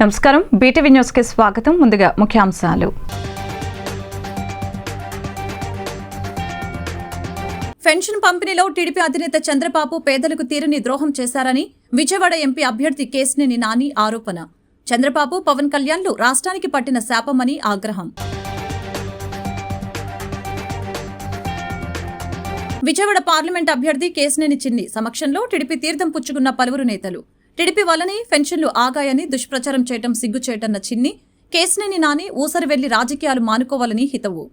నమస్కారం, BTV news కి స్వాగతం. ముందుగా ముఖ్యాంశాలు. పెన్షన్ పంపిణీలో టీడీపీ అధినేత చంద్రబాబు పేదలకు తీరని ద్రోహం చేశారని విజయవాడ ఎంపీ అభ్యర్థి కేశినేని నాని ఆరోపణ. చంద్రబాబు పవన్ కళ్యాణ్లు రాష్ట్రానికి పట్టిన శాపమని ఆగ్రహం. విజయవాడ పార్లమెంట్ అభ్యర్థి కేశినేని చిన్ని సమక్షంలో టీడీపీ తీర్థం పుచ్చుకున్న పలువురు నేతలు. టీడీపీ వల్లనే పెన్షన్లు ఆగాయని దుష్ప్రచారం చేయటం సిగ్గుచేటన్న చిన్ని, కేశినేని నాని ఊసరి వెళ్లి రాజకీయాలు మానుకోవాలని హితవు.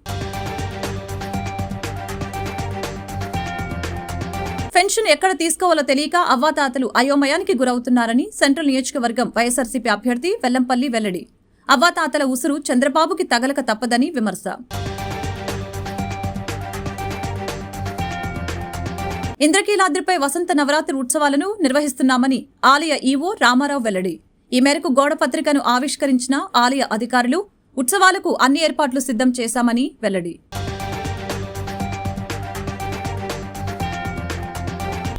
పెన్షన్ ఎక్కడ తీసుకోవాలో తెలియక అవ్వాతాతలు అయోమయానికి గురవుతున్నారని సెంట్రల్ నియోజకవర్గం వైఎస్ఆర్సీపీ అభ్యర్థి వెల్లంపల్లి వెల్లడి. అవ్వాతాతల ఉసురు చంద్రబాబుకి తగలక తప్పదని విమర్శ. ఇంద్రకీలాద్రిపై వసంత నవరాత్రి ఉత్సవాలను నిర్వహిస్తున్నామని ఆలయ ఈవో రామారావు వెల్లడి. ఈ మేరకు గోడ పత్రికను ఆవిష్కరించిన ఆలయ అధికారులు ఉత్సవాలకు అన్ని ఏర్పాట్లు సిద్ధం చేశామని వెల్లడి.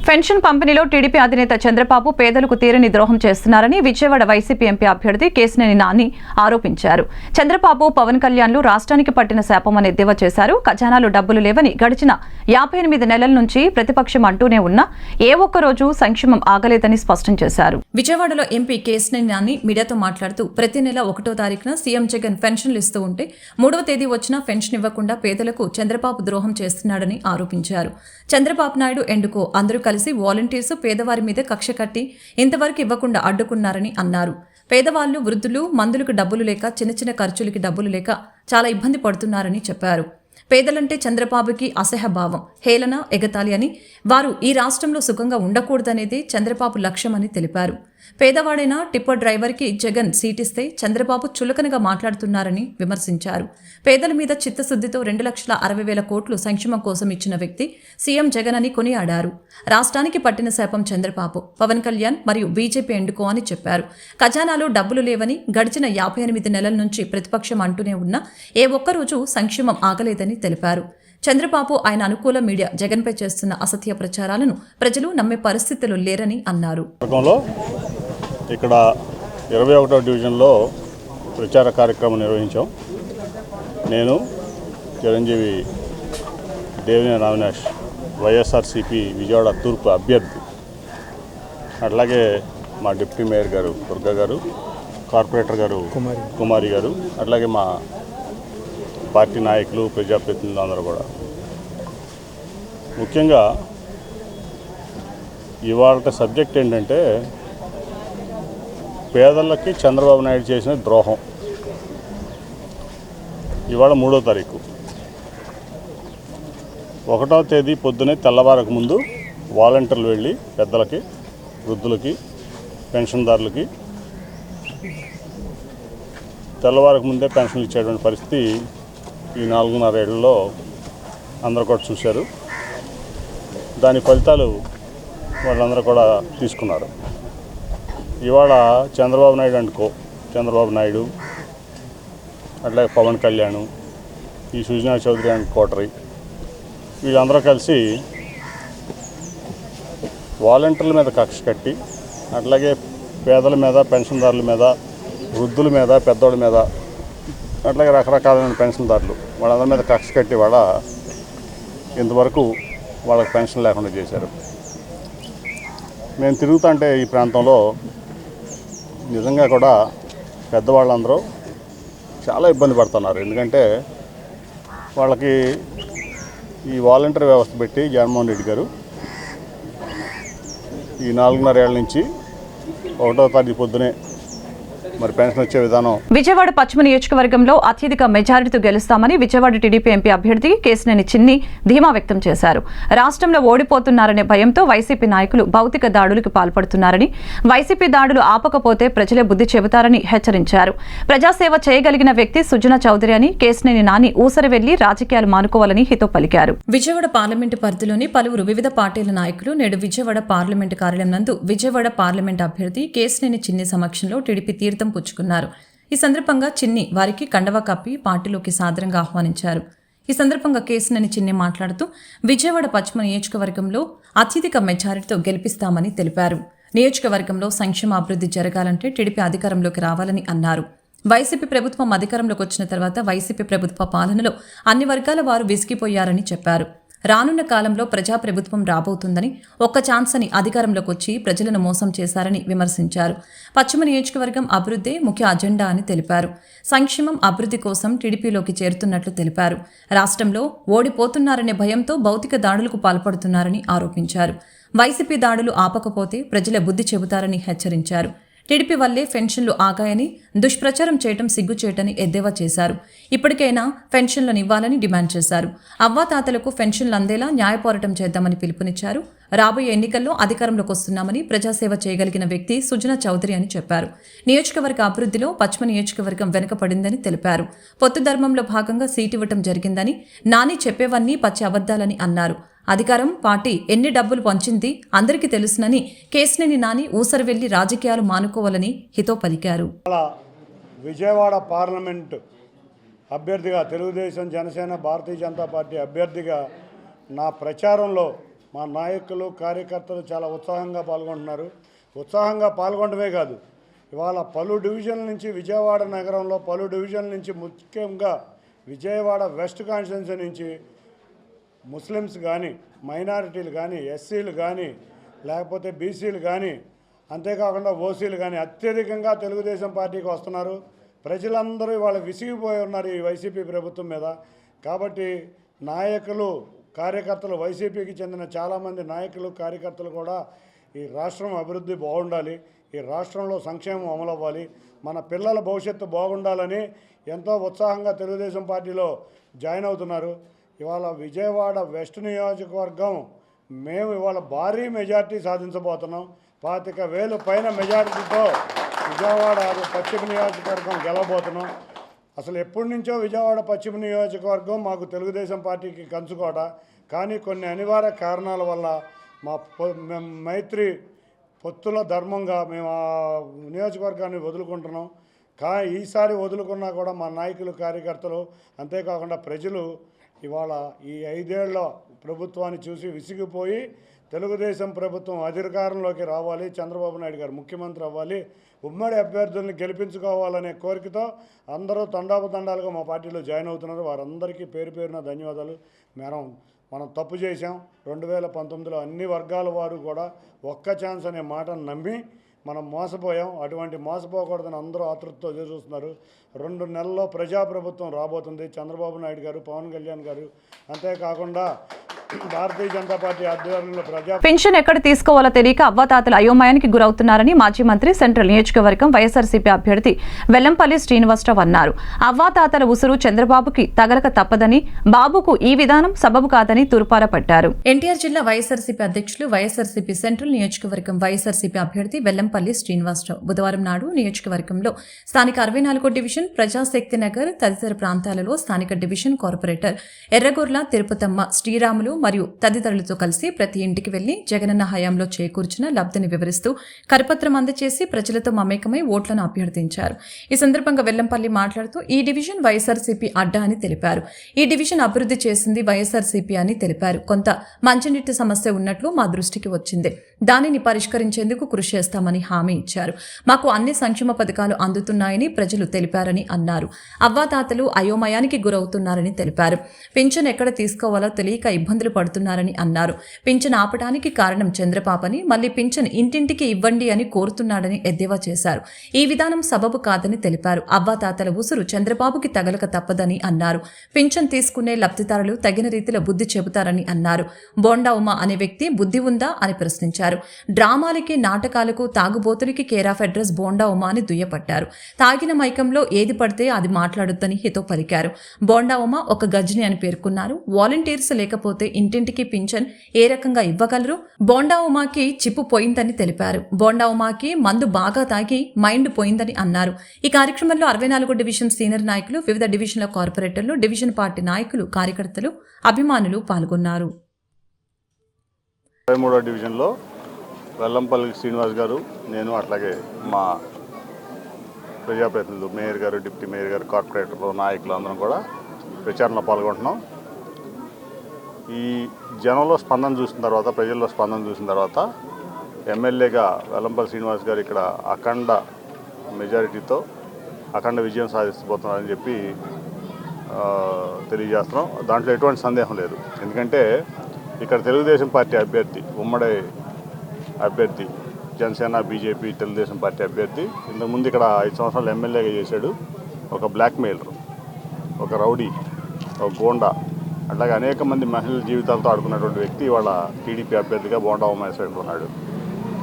పెన్షన్ పంపిణీలో టీడీపీ అధినేత చంద్రబాబు పేదలకు తీరని ద్రోహం చేస్తున్నారని విజయవాడ వైసీపీ ఎంపీ అభ్యర్థి కేశినేని నాని ఆరోపించారు. చంద్రబాబు పవన్ కళ్యాణ్లు రాష్ట్రానికి పట్టిన శాపమని ఎద్దేవా చేశారు. ఖజానాలో డబ్బులు లేవని గడిచిన 58 నెలల నుంచి ప్రతిపక్షం అంటూనే ఉన్నా ఏ ఒక్క రోజు సంక్షేమం ఆగలేదని స్పష్టం చేశారు. విజయవాడలో ఎంపీ కేశినేని నాని మీడియాతో మాట్లాడుతూ ప్రతి నెల 1వ తారీఖున సీఎం జగన్ పెన్షన్లు ఇస్తూ ఉంటే 3వ తేదీ వచ్చినా పెన్షన్ ఇవ్వకుండా పేదలకు చంద్రబాబు ద్రోహం చేస్తున్నాడని ఆరోపించారు. చంద్రబాబు నాయుడు ఎండుకో అందరూ కలిసి వాలంటీర్స్ పేదవారి మీద కక్ష కట్టి ఇంతవరకు ఇవ్వకుండా అడ్డుకున్నారని అన్నారు. పేదవాళ్లు, వృద్ధులు మందులకు డబ్బులు లేక, చిన్న చిన్న ఖర్చులకి డబ్బులు లేక చాలా ఇబ్బంది పడుతున్నారని చెప్పారు. పేదలంటే చంద్రబాబుకి అసహ్యభావం, హేళన, ఎగతాళి అని, వారు ఈ రాష్ట్రంలో సుఖంగా ఉండకూడదనేదే చంద్రబాబు లక్ష్యమని తెలిపారు. పేదవాడైన టిప్పర్ డ్రైవర్కి జగన్ సీటిస్తే చంద్రబాబు చులకనగా మాట్లాడుతున్నారని విమర్శించారు. పేదల మీద చిత్తశుద్ధితో 2,60,000 కోట్లు సంక్షేమం కోసం ఇచ్చిన వ్యక్తి సీఎం జగన్ అని కొనియాడారు. రాష్ట్రానికి పట్టిన శాపం చంద్రబాబు, పవన్ కళ్యాణ్ మరియు బీజేపీ ఎండుకో అని చెప్పారు. ఖజానాలో డబ్బులు లేవని గడిచిన 58 నెలల నుంచి ప్రతిపక్షం అంటూనే ఉన్నా ఏ ఒక్కరోజు సంక్షేమం ఆగలేదని తెలిపారు. చంద్రబాబు ఆయన అనుకూల మీడియా జగన్పై చేస్తున్న అసత్య ప్రచారాలను ప్రజలు నమ్మే పరిస్థితులు లేరని అన్నారు. ఇక్కడ 21వ డివిజన్లో ప్రచార కార్యక్రమం నిర్వహించాం. నేను చిరంజీవి దేవినేని అవినాష్ వైఎస్ఆర్సీపీ విజయవాడ తూర్పు అభ్యర్థి, అట్లాగే మా డిప్యూటీ మేయర్ గారు దుర్గా గారు, కార్పొరేటర్ గారు కుమారి గారు, అట్లాగే మా పార్టీ నాయకులు, ప్రజాప్రతినిధులు అందరూ కూడా. ముఖ్యంగా ఇవాళ సబ్జెక్ట్ ఏంటంటే పేదలకి చంద్రబాబు నాయుడు చేసిన ద్రోహం. ఇవాళ 3వ తారీఖు, 1వ తేదీ పొద్దునే తెల్లవారకు ముందు వాలంటీర్లు వెళ్ళి పెద్దలకి, వృద్ధులకి, పెన్షన్దారులకి తెల్లవారకు ముందే పెన్షన్లు ఇచ్చేటువంటి పరిస్థితి ఈ 4.5 ఏళ్లలో అందరూ కూడా చూశారు. దాని ఫలితాలు వాళ్ళందరూ కూడా తీసుకున్నారు. ఇవాళ చంద్రబాబు నాయుడు అనుకో, చంద్రబాబు నాయుడు, అట్లాగే పవన్ కళ్యాణ్, ఈ సుజనా చౌదరి అండ్ కోటరీ, వీళ్ళందరూ కలిసి వాలంటీర్ల మీద కక్ష కట్టి, అట్లాగే పేదల మీద, పెన్షన్దారుల మీద, వృద్ధుల మీద, పెద్దోళ్ళ మీద, అట్లాగే రకరకాలైన పెన్షన్దారులు వాళ్ళందరి మీద కక్ష కట్టి వాళ్ళ ఇంతవరకు వాళ్ళకి పెన్షన్ లేకుండా చేశారు. నేను తిరుగుతుంటే ఈ ప్రాంతంలో నిజంగా కూడా పెద్దవాళ్ళందరూ చాలా ఇబ్బంది పడుతున్నారు. ఎందుకంటే వాళ్ళకి ఈ వాలంటీర్ వ్యవస్థ పెట్టి జగన్మోహన్ రెడ్డి గారు ఈ 4.5 ఏళ్ల నుంచి 1వ తారీఖు పొద్దునే మరి పెన్షన్ వచ్చే విధానం. విజయవాడ పశ్చిమ నియోజకవర్గంలో అత్యధిక మెజారిటీతో గెలుస్తామని విజయవాడ టీడీపీ ఎంపీ అభ్యర్థి కేశినేని చిన్ని ధీమా వ్యక్తం చేశారు. రాష్ట్రంలో ఓడిపోతున్నారనే భయంతో వైసీపీ నాయకులు భౌతిక దాడులకు పాల్పడుతున్నారని, వైసీపీ దాడులు ఆపకపోతే ప్రజలే బుద్ధి చెబుతారని హెచ్చరించారు. ప్రజాసేవ చేయగలిగిన వ్యక్తి సుజనా చౌదరి అని కేశినేని నాని ఊసరి వెళ్లి రాజకీయాలు మానుకోవాలని హితో పలికారు. విజయవాడ పార్లమెంటు పరిధిలోని పలువురు వివిధ పార్టీల నాయకులు నేడు విజయవాడ పార్లమెంటు కార్యాలయం నందు విజయవాడ పార్లమెంటు అభ్యర్థి కేశినేని చిన్ని సమక్షంలో టీడీపీ తీర్థం పుచ్చుకున్నారు. ఈ సందర్భంగా చిన్ని వారికి కండవా కప్పి పార్టీలోకి సాదరంగా ఆహ్వానించారు. ఈ సందర్భంగా కేశినేని చిన్ని మాట్లాడుతూ విజయవాడ పశ్చిమ నియోజకవర్గంలో అత్యధిక మెజారిటీతో గెలిపిస్తామని తెలిపారు. నియోజకవర్గంలో సంక్షేమ అభివృద్ధి జరగాలంటే టీడీపీ అధికారంలోకి రావాలని అన్నారు. వైసీపీ ప్రభుత్వం అధికారంలోకి వచ్చిన తర్వాత వైసీపీ ప్రభుత్వ పాలనలో అన్ని వర్గాల వారు విసిగిపోయారని చెప్పారు. రానున్న కాలంలో ప్రజాప్రభుత్వం రాబోతుందని, ఒక్క ఛాన్స్ అని అధికారంలోకి వచ్చి ప్రజలను మోసం చేశారని విమర్శించారు. పశ్చిమ నియోజకవర్గం అభివృద్ధే ముఖ్య అజెండా అని తెలిపారు. సంక్షేమం అభివృద్ధి కోసం టీడీపీలోకి చేరుతున్నట్లు తెలిపారు. రాష్ట్రంలో ఓడిపోతున్నారనే భయంతో భౌతిక దాడులకు పాల్పడుతున్నారని ఆరోపించారు. వైసీపీ దాడులు ఆపకపోతే ప్రజల బుద్ధి చెబుతారని హెచ్చరించారు. టీడీపీ వల్లే పెన్షన్లు ఆగాయని దుష్ప్రచారం చేయటం సిగ్గుచేటని ఎద్దేవా చేశారు. ఇప్పటికైనా పెన్షన్లను ఇవ్వాలని డిమాండ్ చేశారు. అవ్వాతాతలకు పెన్షన్లు అందేలా న్యాయ పోరాటం చేద్దామని పిలుపునిచ్చారు. రాబోయే ఎన్నికల్లో అధికారంలోకి వస్తున్నామని ప్రజాసేవ చేయగలిగిన వ్యక్తి సుజనా చౌదరి అని చెప్పారు. నియోజకవర్గ అభివృద్ధిలో పశ్చిమ నియోజకవర్గం వెనుకపడిందని తెలిపారు. పొత్తు ధర్మంలో భాగంగా సీటు ఇవ్వటం జరిగిందని, నాని చెప్పేవన్నీ పచ్చి అబద్దాలని అన్నారు. అధికారం పార్టీ ఎన్ని డబ్బులు పంచింది అందరికీ తెలుసునని కేసినేని నాని ఊసరు వెళ్లి రాజకీయాలు మానుకోవాలని హితో పలికారు. విజయవాడ పార్లమెంటు అభ్యర్థిగా తెలుగుదేశం, జనసేన, భారతీయ జనతా పార్టీ అభ్యర్థిగా నా ప్రచారంలో మా నాయకులు, కార్యకర్తలు చాలా ఉత్సాహంగా పాల్గొంటున్నారు. ఉత్సాహంగా పాల్గొనడమే కాదు, ఇవాళ పలు డివిజన్ల నుంచి, విజయవాడ నగరంలో పలు డివిజన్ల నుంచి, ముఖ్యంగా విజయవాడ వెస్ట్ కాన్స్టిట్యున్సీ నుంచి ముస్లిమ్స్ కానీ, మైనారిటీలు కానీ, ఎస్సీలు కానీ, లేకపోతే బీసీలు కానీ, అంతేకాకుండా ఓసీలు కానీ అత్యధికంగా తెలుగుదేశం పార్టీకి వస్తున్నారు. ప్రజలందరూ ఇవాళ విసిగిపోయి ఉన్నారు ఈ వైసీపీ ప్రభుత్వం మీద. కాబట్టి నాయకులు, కార్యకర్తలు, వైసీపీకి చెందిన చాలామంది నాయకులు, కార్యకర్తలు కూడా ఈ రాష్ట్రం అభివృద్ధి బాగుండాలి, ఈ రాష్ట్రంలో సంక్షేమం అమలవ్వాలి, మన పిల్లల భవిష్యత్తు బాగుండాలని ఎంతో ఉత్సాహంగా తెలుగుదేశం పార్టీలో జాయిన్ అవుతున్నారు. ఇవాళ విజయవాడ వెస్ట్ నియోజకవర్గం మేము ఇవాళ భారీ మెజార్టీ సాధించబోతున్నాం. 25,000 పైన మెజార్టీతో విజయవాడ పశ్చిమ నియోజకవర్గం గెలవబోతున్నాం. అసలు ఎప్పటి నుంచో విజయవాడ పశ్చిమ నియోజకవర్గం మాకు తెలుగుదేశం పార్టీకి కంచుకోట. కానీ కొన్ని అనివార్య కారణాల వల్ల మా మైత్రి పొత్తుల ధర్మంగా మేము ఆ నియోజకవర్గాన్ని వదులుకుంటున్నాం. ఈసారి వదులుకున్నా కూడా మా నాయకులు, కార్యకర్తలు, అంతేకాకుండా ప్రజలు ఇవాళ ఈ 5 ఏళ్ల ప్రభుత్వాన్ని చూసి విసిగిపోయి తెలుగుదేశం ప్రభుత్వం అధికారంలోకి రావాలి, చంద్రబాబు నాయుడు గారు ముఖ్యమంత్రి అవ్వాలి, ఉమ్మడి అభ్యర్థుల్ని గెలిపించుకోవాలనే కోరికతో అందరూ తండాలుగా మా పార్టీలో జాయిన్ అవుతున్నారు. వారందరికీ పేరు పేరున ధన్యవాదాలు. మనం తప్పు చేశాం. 2019లో అన్ని వర్గాల వారు కూడా ఒక్క ఛాన్స్ అనే మాటను నమ్మి మనం మోసపోయాం. అటువంటి మోసపోకూడదని అందరూ ఆతృతతో చూస్తున్నారు. 2 నెలల్లో ప్రజాప్రభుత్వం రాబోతుంది. చంద్రబాబు నాయుడు గారు, పవన్ కళ్యాణ్ గారు, అంతేకాకుండా భారతీయ జనతా పార్టీ ఆధ్వర్యంలో పెన్షన్ ఎక్కడ తీసుకోవాలో తెలియక అవ్వాతాతలు అయోమయానికి గురవుతున్నారని మాజీ మంత్రి, సెంట్రల్ నియోజకవర్గం వైఎస్ఆర్సీపీ అభ్యర్థి వెల్లంపల్లి శ్రీనివాసరావు అన్నారు. అవ్వాతాతల ఉసురు చంద్రబాబుకి తగలక తప్పదని, బాబుకు ఈ విధానం సబబు కాదని తురుపార పట్టారు. ఎన్టీఆర్ జిల్లా వైఎస్ఆర్సీపీ అధ్యక్షులు, వైఎస్ఆర్సీపీ సెంట్రల్ నియోజకవర్గం వైఎస్ఆర్సీపీ అభ్యర్థి వెల్లంపల్లి శ్రీనివాసరావు బుధవారం నాడు నియోజకవర్గంలో స్థానిక 64 డివిజన్, ప్రజాశక్తి నగర్ తదితర ప్రాంతాలలో స్థానిక డివిజన్ కార్పొరేటర్ ఎర్రగొర్ల తిరుపతమ్మ, శ్రీరాములు మరియు తదితరులతో కలిసి ప్రతి ఇంటికి వెళ్లి జగనన్న హయాంలో చేకూర్చిన లబ్ధిని వివరిస్తూ కరపత్రం అందజేసి ప్రజలతో మమేకమై ఓట్లను అభ్యర్థించారు. ఈ సందర్భంగా వెల్లంపల్లి మాట్లాడుతూ ఈ డివిజన్ వైఎస్ఆర్సీపీ అడ్డా అని తెలిపారు. ఈ డివిజన్ అభివృద్ధి చేసింది వైఎస్ఆర్సీపీ అని తెలిపారు. కొంత మంచినీటి సమస్య ఉన్నట్లు మా దృష్టికి వచ్చింది. దానిని పరిష్కరించేందుకు కృషి చేస్తామని హామీ ఇచ్చారు. మాకు అన్ని సంక్షేమ పథకాలు అందుతున్నాయని ప్రజలు తెలిపారని అన్నారు. అవ్వాతాతలు అయోమయానికి గురవుతున్నారని తెలిపారు. పింఛన్ ఎక్కడ తీసుకోవాలో తెలియక ఇబ్బందులు పడుతున్నారని అన్నారు. పింఛన్ ఆపడానికి కారణం చంద్రబాబని, మళ్లీ పింఛన్ ఇంటింటికి ఇవ్వండి అని కోరుతున్నాడని ఎద్దేవా చేశారు. ఈ విధానం సబబు కాదని తెలిపారు. అవ్వాతాతల ఉసురు చంద్రబాబుకి తగలక తప్పదని అన్నారు. పింఛన్ తీసుకునే లబ్ధిదారులు తగిన రీతిలో బుద్ధి చెబుతారని అన్నారు. బోండా ఉమా అనే వ్యక్తి బుద్ధి ఉందా అని ప్రశ్నించారు. డ్రామాలకి, నాటకాలకు, తాగుబోతులకి care of address Bonda Uma అని దుయ్యపట్టారు. తాగిన మైకంలో ఏది పడితే అది మాట్లాడొద్దని హితో పలికారు. బోండా ఉమా ఒక గజ్ని అని పేర్కొన్నారు. వాలంటీర్స్ లేకపోతే ఇంటింటికి పింఛన్ ఏ రకంగా ఇవ్వగలరు? బోండా ఉమాకి చిప్పు పోయిందని తెలిపారు. బోండా ఉమాకి మందు బాగా తాగి మైండ్ పోయిందని అన్నారు. ఈ కార్యక్రమంలో 64 డివిజన్ సీనియర్ నాయకులు, వివిధ డివిజన్ల కార్పొరేటర్లు, డివిజన్ పార్టీ నాయకులు, కార్యకర్తలు, అభిమానులు పాల్గొన్నారు. 23వ డివిజన్లో వెల్లంపల్లి శ్రీనివాస్ గారు, నేను, అట్లాగే మా ప్రజాప్రతినిధులు, మేయర్ గారు, డిప్యూటీ మేయర్ గారు, కార్పొరేటర్లు, నాయకులు అందరం కూడా ప్రచారంలో పాల్గొంటున్నాం. ఈ జనంలో స్పందన చూసిన తర్వాత, ప్రజల్లో స్పందన చూసిన తర్వాత ఎమ్మెల్యేగా వెల్లంపల్లి శ్రీనివాస్ గారు ఇక్కడ అఖండ మెజారిటీతో అఖండ విజయం సాధిస్తబోతున్నారని చెప్పి తెలియజేస్తున్నాం. దాంట్లో ఎటువంటి సందేహం లేదు. ఎందుకంటే ఇక్కడ తెలుగుదేశం పార్టీ అభ్యర్థి, ఉమ్మడి అభ్యర్థి, జనసేన, బీజేపీ, తెలుగుదేశం పార్టీ అభ్యర్థి ఇంతకుముందు ఇక్కడ 5 సంవత్సరాలు ఎమ్మెల్యేగా చేశాడు. ఒక బ్లాక్మెయిలర్, ఒక రౌడీ, ఒక గోండా, అట్లాగే అనేక మంది మహిళల జీవితాలతో ఆడుకున్నటువంటి వ్యక్తి ఇవాళ టీడీపీ అభ్యర్థిగా బోండా ఉమేశ్వర్ ఉన్నాడు.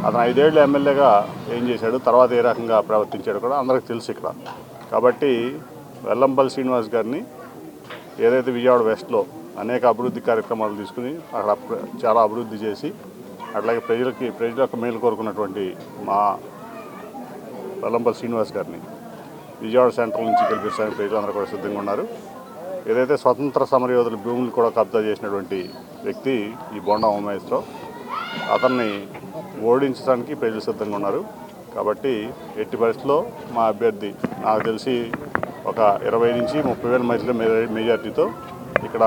అతను 5 ఏళ్ళు ఎమ్మెల్యేగా ఏం చేశాడు, తర్వాత ఏ రకంగా ప్రవర్తించాడు కూడా అందరికీ తెలుసు ఇక్కడ. కాబట్టి వెల్లంపల్లి శ్రీనివాస్ గారిని ఏదైతే విజయవాడ వెస్ట్లో అనేక అభివృద్ధి కార్యక్రమాలు తీసుకుని అక్కడ చాలా అభివృద్ధి చేసి అట్లాగే ప్రజలకు మేలు కోరుకున్నటువంటి మా వెల్లంపల్లి శ్రీనివాస్ గారిని విజయవాడ సెంట్రల్ నుంచి గెలిపించడానికి ప్రజలందరూ కూడా సిద్ధంగా ఉన్నారు. ఏదైతే స్వతంత్ర సమరయోధుల భూములు కూడా కబ్జా చేసినటువంటి వ్యక్తి ఈ బోండా ఉమేశ్వరరావు, అతన్ని ఓడించడానికి ప్రజలు సిద్ధంగా ఉన్నారు. కాబట్టి ఎట్టి పరిస్థితుల్లో మా అభ్యర్థి నాకు తెలిసి ఒక 20 నుంచి 30,000 మధ్యలో మెజార్టీతో ఇక్కడ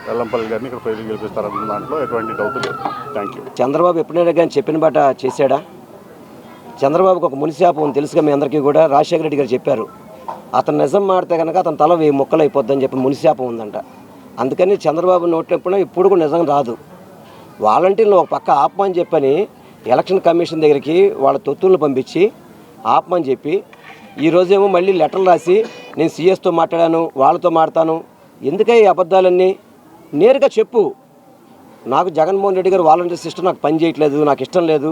వెల్లంపల్లి గారిని ఇక్కడ ప్రజలు గెలిపిస్తారన్న దాంట్లో ఎటువంటి డౌట్ లేదు. Thank you. చంద్రబాబు ఎప్పుడైనా కానీ చెప్పిన బాట చేశాడా? చంద్రబాబుకు ఒక మునిశాపం ఉంది తెలుసుగా మీ అందరికీ కూడా. రాజశేఖర రెడ్డి గారు చెప్పారు, అతను నిజం మాడితే కనుక అతని తల 1000 ముక్కలు అయిపోద్దని చెప్పి మునిశాపం ఉందంట. అందుకని చంద్రబాబు నోటినప్పుడు ఇప్పుడు కూడా నిజం రాదు. వాలంటీర్లు ఒక పక్క ఆపమని చెప్పని ఎలక్షన్ కమిషన్ దగ్గరికి వాళ్ళ తొత్తులను పంపించి ఆపమని చెప్పి ఈరోజేమో మళ్ళీ లెటర్లు రాసి నేను సీఎస్తో మాట్లాడాను, వాళ్ళతో మాట్లాడతాను. ఎందుకై ఈ అబద్ధాలన్నీ? నేరుగా చెప్పు. నాకు జగన్మోహన్ రెడ్డి గారు వాలంటీర్ సిస్టమ్ నాకు పని చేయట్లేదు, నాకు ఇష్టం లేదు,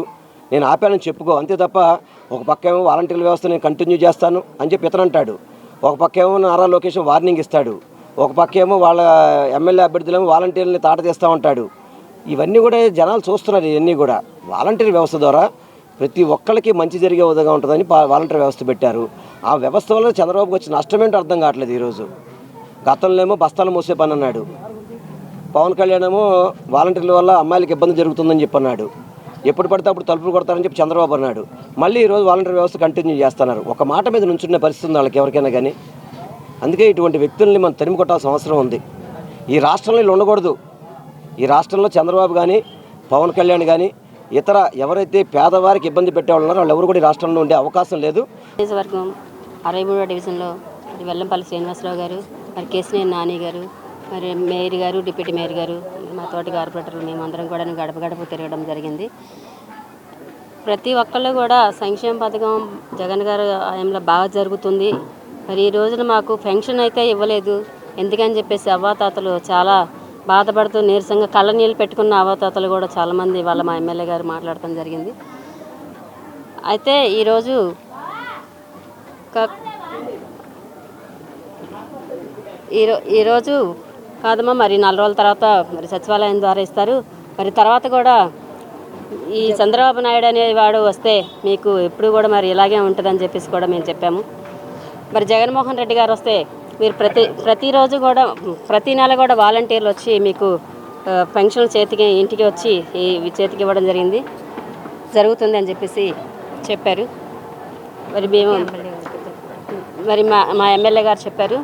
నేను ఆపానని చెప్పుకో. అంతే తప్ప ఒక పక్క ఏమో వాలంటీర్ల వ్యవస్థ నేను కంటిన్యూ చేస్తాను అని చెప్పి ఇతను అంటాడు, ఒక పక్క ఏమో నారా లోకేష్ వార్నింగ్ ఇస్తాడు, ఒక పక్క ఏమో వాళ్ళ ఎమ్మెల్యే అభ్యర్థులేమో వాలంటీర్లని తాట తీస్తూ ఉంటాడు. ఇవన్నీ కూడా జనాలు చూస్తున్నారు. ఇవన్నీ కూడా వాలంటీర్ వ్యవస్థ ద్వారా ప్రతి ఒక్కరికి మంచి జరిగే విధంగా ఉంటుందని వాలంటీర్ వ్యవస్థ పెట్టారు. ఆ వ్యవస్థ వల్ల చంద్రబాబుకి వచ్చిన నష్టమేంటో అర్థం కావట్లేదు. ఈరోజు గతంలో ఏమో బస్తాలు మోసే పని అన్నాడు, పవన్ కళ్యాణ్ ఏమో వాలంటీర్ల వల్ల అమ్మాయిలకు ఇబ్బంది జరుగుతుందని చెప్పి అన్నాడు, ఎప్పుడు పడితే అప్పుడు తలుపులు కొడతారని చెప్పి చంద్రబాబు అన్నాడు. మళ్ళీ ఈరోజు వాలంటీర్ వ్యవస్థ కంటిన్యూ చేస్తున్నారు. ఒక మాట మీద నుంచునే పరిస్థితి ఉంది వాళ్ళకి ఎవరికైనా కానీ. అందుకే ఇటువంటి వ్యక్తుల్ని మనం తరిమి కొట్టాల్సిన అవసరం ఉంది. ఈ రాష్ట్రంలో వీళ్ళు ఉండకూడదు. ఈ రాష్ట్రంలో చంద్రబాబు కానీ పవన్ కళ్యాణ్ కానీ ఇతర ఎవరైతే పేదవారికి ఇబ్బంది పెట్టేవాళ్ళు ఉన్నారో వాళ్ళు ఎవరు కూడా ఈ రాష్ట్రంలో ఉండే అవకాశం లేదు. నియోజకవర్గం 63వ డివిజన్లో మరి వెల్లంపల్లి శ్రీనివాసరావు గారు, మరి కేసినేని నాని గారు, మరి మేయర్ గారు, డిప్యూటీ మేయర్ గారు, మా తోటి కార్పొరేటర్లు మేమందరం కూడా గడప గడప తిరగడం జరిగింది. ప్రతి ఒక్కళ్ళు కూడా సంక్షేమ పథకం జగన్ గారు ఆయనలో బాగా జరుగుతుంది. మరి ఈ రోజున మాకు పెన్షన్ అయితే ఇవ్వలేదు ఎందుకని చెప్పేసి అవ్వాతాతలు చాలా బాధపడుతూ నీరసంగా కళ్ళ నీళ్ళు పెట్టుకున్న అవ్వాతాతలు కూడా చాలామంది వాళ్ళ మా ఎమ్మెల్యే గారు మాట్లాడటం జరిగింది. అయితే ఈరోజు ఈరోజు కాదమ్మా, మరి 4 రోజుల తర్వాత మరి సచివాలయం ద్వారా ఇస్తారు. మరి తర్వాత కూడా ఈ చంద్రబాబు నాయుడు అనేవాడు వస్తే మీకు ఎప్పుడు కూడా మరి ఇలాగే ఉంటుందని చెప్పేసి కూడా మేము చెప్పాము. మరి జగన్మోహన్ రెడ్డి గారు వస్తే మీరు ప్రతిరోజు కూడా ప్రతి నెల కూడా వాలంటీర్లు వచ్చి మీకు పెన్షన్ ఇంటికి వచ్చి ఈ చేతికి ఇవ్వడం జరుగుతుంది అని చెప్పేసి చెప్పారు. మరి మేము మరి మా ఎమ్మెల్యే గారు చెప్పారు.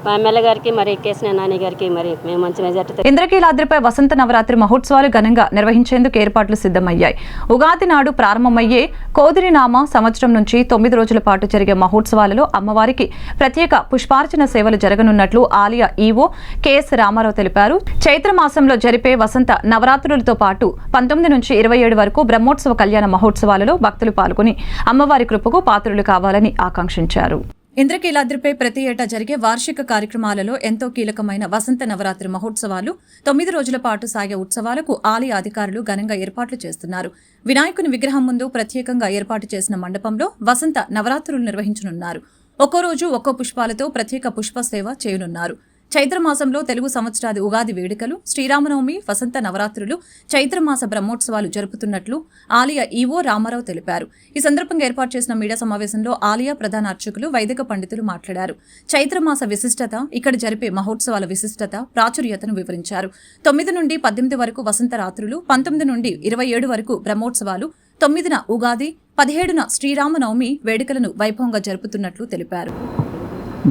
మా ఎమ్మెల్యే గారికి మరి కేసినేని నాని గారికి మరి మేము మంచి మెజార్టీ. ఇంద్రకీలాద్రిపై వసంత నవరాత్రి మహోత్సవాలు ఘనంగా నిర్వహించేందుకు ఏర్పాట్లు సిద్ధమయ్యాయి. ఉగాది నాడు ప్రారంభమయ్యే కోదిరినామ సంవత్సరం నుంచి 9 రోజుల పాటు జరిగే మహోత్సవాలలో అమ్మవారికి ప్రత్యేక పుష్పార్చన సేవలు జరగనున్నట్లు ఆలయ ఈవో కెఎస్ రామారావు తెలిపారు. చైత్ర మాసంలో జరిపే వసంత నవరాత్రులతో పాటు 19 నుంచి 27 వరకు బ్రహ్మోత్సవ కళ్యాణ మహోత్సవాలలో భక్తులు పాల్గొని అమ్మవారి కృపకు పాత్రులు కావాలని ఆకాంక్షించారు. ఇంద్రకీలాద్రిపై ప్రతి ఏటా జరిగే వార్షిక కార్యక్రమాలలో ఎంతో కీలకమైన వసంత నవరాత్రి మహోత్సవాలు 9 రోజుల పాటు సాగే ఉత్సవాలకు ఆలయ అధికారులు ఘనంగా ఏర్పాట్లు చేస్తున్నారు. వినాయకుని విగ్రహం ముందు ప్రత్యేకంగా ఏర్పాటు చేసిన మండపంలో వసంత నవరాత్రులు నిర్వహించనున్నారు. ఒక్కో రోజు ఒక్కో పుష్పాలతో ప్రత్యేక పుష్ప సేవ చేయనున్నారు. చైత్రమాసంలో తెలుగు సంవత్సరాది ఉగాది వేడుకలు, శ్రీరామనవమి, వసంత నవరాత్రులు, చైత్రమాస బ్రహ్మోత్సవాలు జరుపుతున్నట్లు ఆలయ ఈవో రామారావు తెలిపారు. ఈ సందర్భంగా ఏర్పాటు చేసిన మీడియా సమావేశంలో ఆలయ ప్రధాన అర్చకులు, వైదిక పండితులు మాట్లాడారు. చైత్రమాస విశిష్టత, ఇక్కడ జరిపే మహోత్సవాల విశిష్టత, ప్రాచుర్యతను వివరించారు. 9 నుండి 18 వరకు వసంత రాత్రులు, 19 నుండి 27 వరకు బ్రహ్మోత్సవాలు, 9న ఉగాది, 17న శ్రీరామనవమి వేడుకలను వైభవంగా జరుపుతున్నట్లు తెలిపారు.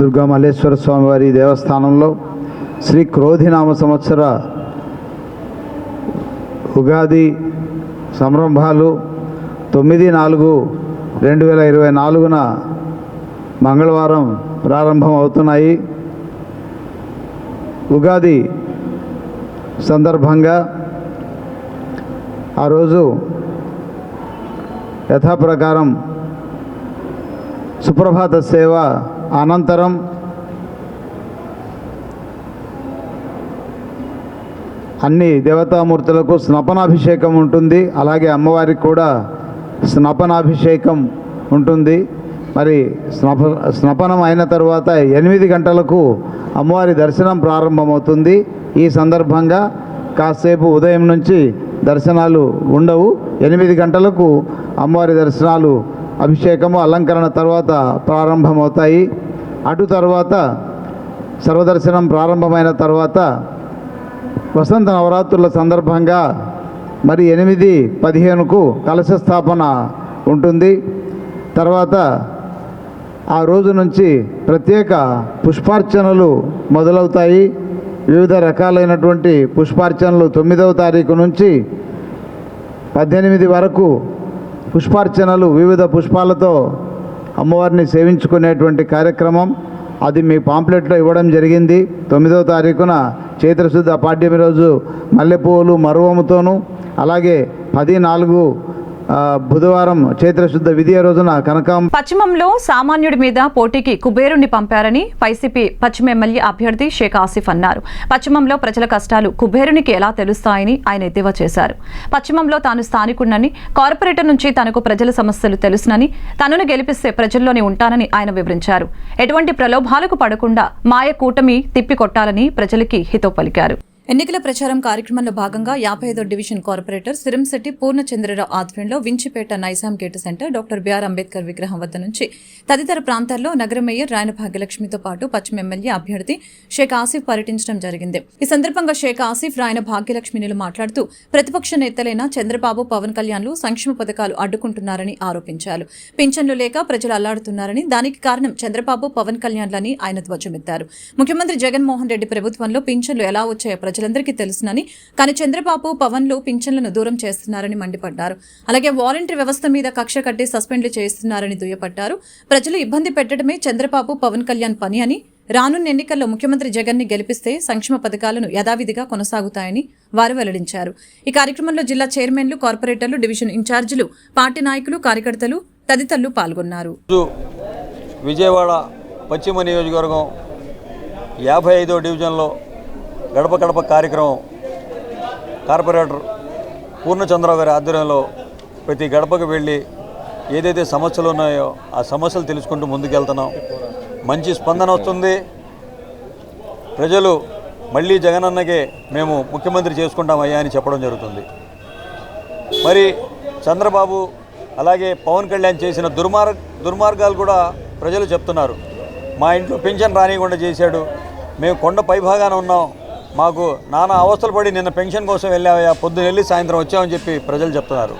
దుర్గా మల్లేశ్వర స్వామివారి దేవస్థానంలో శ్రీ క్రోధినామ సంవత్సర ఉగాది సంరంభాలు 9/4/2024 మంగళవారం ప్రారంభం అవుతున్నాయి. ఉగాది సందర్భంగా ఆ రోజు యథాప్రకారం సుప్రభాత సేవ అనంతరం అన్ని దేవతామూర్తులకు స్నపనాభిషేకం ఉంటుంది. అలాగే అమ్మవారికి కూడా స్నపనాభిషేకం ఉంటుంది. మరి స్నపనం అయిన తర్వాత 8 గంటలకు అమ్మవారి దర్శనం ప్రారంభమవుతుంది. ఈ సందర్భంగా కాసేపు ఉదయం నుంచి దర్శనాలు ఉండవు. 8 గంటలకు అమ్మవారి దర్శనాలు, అభిషేకము, అలంకరణ తర్వాత ప్రారంభమవుతాయి. అటు తర్వాత సర్వదర్శనం ప్రారంభమైన తర్వాత వసంత నవరాత్రుల సందర్భంగా మరి 8-15కు కలశ స్థాపన ఉంటుంది. తర్వాత ఆ రోజు నుంచి ప్రత్యేక పుష్పార్చనలు మొదలవుతాయి. వివిధ రకాలైనటువంటి పుష్పార్చనలు 9వ తారీఖు నుంచి 18 వరకు పుష్పార్చనలు వివిధ పుష్పాలతో అమ్మవారిని సేవించుకునేటువంటి కార్యక్రమం అది మీ పాంప్లెట్లో ఇవ్వడం జరిగింది. 9వ తారీఖున చైత్రశుద్ధ పాడ్యమి రోజు మల్లెపూలు మరువముతోనూ, అలాగే 10/4 బుధవారం చైత్రశుద్ధ విధియ రోజున కనకాంబ. పశ్చిమంలో సామాన్యుడి మీద పోటీకి కుబేరుణ్ణి పంపారని వైసీపీ పశ్చిమ ఎమ్మెల్యే అభ్యర్థి షేక్ ఆసిఫ్ అన్నారు. పశ్చిమంలో ప్రజల కష్టాలు కుబేరునికి ఎలా తెలుస్తాయని ఆయన ఎద్దేవా చేశారు. పశ్చిమంలో తాను స్థానికుడినని, కార్పొరేటర్ నుంచి తనకు ప్రజల సమస్యలు తెలుసునని, తనను గెలిపిస్తే ప్రజల్లోనే ఉంటానని ఆయన వివరించారు. ఎటువంటి ప్రలోభాలకు పడకుండా మాయ కూటమి తిప్పికొట్టాలని ప్రజలకి హితవు పలికారు. ఎన్నికల ప్రచారం కార్యక్రమంలో భాగంగా 55వ డివిజన్ కార్పొరేటర్ సిరంశెట్టి పూర్ణచంద్రరావు ఆధ్వర్యంలో Vinchipeta Nizam gate centre, doctor BR Ambedkar విగ్రహం వద్ద నుంచి తదితర ప్రాంతాల్లో నగర మేయర్ రాయన భాగ్యలక్ష్మితో పాటు పశ్చిమ ఎమ్మెల్యే అభ్యర్థి షేక్ ఆసిఫ్ పర్యటించడం జరిగింది. ఈ సందర్భంగా షేక్ ఆసిఫ్ రాయన భాగ్యలక్ష్మిలు మాట్లాడుతూ ప్రతిపక్ష నేతలైన చంద్రబాబు, పవన్ కళ్యాణ్లు సంక్షేమ పథకాలు అడ్డుకుంటున్నారని ఆరోపించారు. పింఛన్లు లేక ప్రజలు అల్లాడుతున్నారని, దానికి కారణం చంద్రబాబు, పవన్ కళ్యాణ్లని ఆయన ధ్వజమెత్తారు. ముఖ్యమంత్రి జగన్మోహన్ రెడ్డి ప్రభుత్వంలో పింఛన్లు ఎలా వచ్చాయో ప్రజలందరికీ తెలుసునని, కానీ చంద్రబాబు, పవన్లు పింఛన్లను దూరం చేస్తున్నారని మండిపడ్డారు. అలాగే వాలంటరీ వ్యవస్థ మీద కక్ష కట్టి సస్పెండ్లు చేస్తున్నారని దుయ్యపట్టారు. ప్రజలు ఇబ్బంది పెట్టడమే చంద్రబాబు, పవన్ కళ్యాణ్ పని అని, రానున్న ఎన్నికల్లో ముఖ్యమంత్రి జగన్ ని గెలిపిస్తే సంక్షేమ పథకాలను యథావిధిగా కొనసాగుతాయని వారు వెల్లడించారు. ఈ కార్యక్రమంలో జిల్లా చైర్మన్లు, కార్పొరేటర్లు, డివిజన్ ఇన్ఛార్జీలు, పార్టీ నాయకులు, కార్యకర్తలు తదితరులు పాల్గొన్నారు. విజయవాడ పశ్చిమ నియోజకవర్గం 55వ డివిజన్లో గడప గడప కార్యక్రమం కార్పొరేటర్ పూర్ణచంద్రరావు గారి ఆధ్వర్యంలో ప్రతి గడపకు వెళ్ళి ఏదైతే సమస్యలు ఉన్నాయో ఆ సమస్యలు తెలుసుకుంటూ ముందుకెళ్తున్నాం. మంచి స్పందన వస్తుంది. ప్రజలు మళ్ళీ జగనన్నకే మేము ముఖ్యమంత్రి చేసుకుంటామయ్యా అని చెప్పడం జరుగుతుంది. మరి చంద్రబాబు అలాగే పవన్ కళ్యాణ్ చేసిన దుర్మార్గాలు కూడా ప్రజలు చెప్తున్నారు. మా ఇంట్లో పెన్షన్ రానియకుండా చేశాడు, మేము కొండ పైభాగాన ఉన్నాం, మాకు నానా అవస్థలు పడి నిన్న పెన్షన్ కోసం వెళ్ళావయ్యా, పొద్దున వెళ్ళి సాయంత్రం వచ్చామని చెప్పి ప్రజలు చెప్తున్నారు.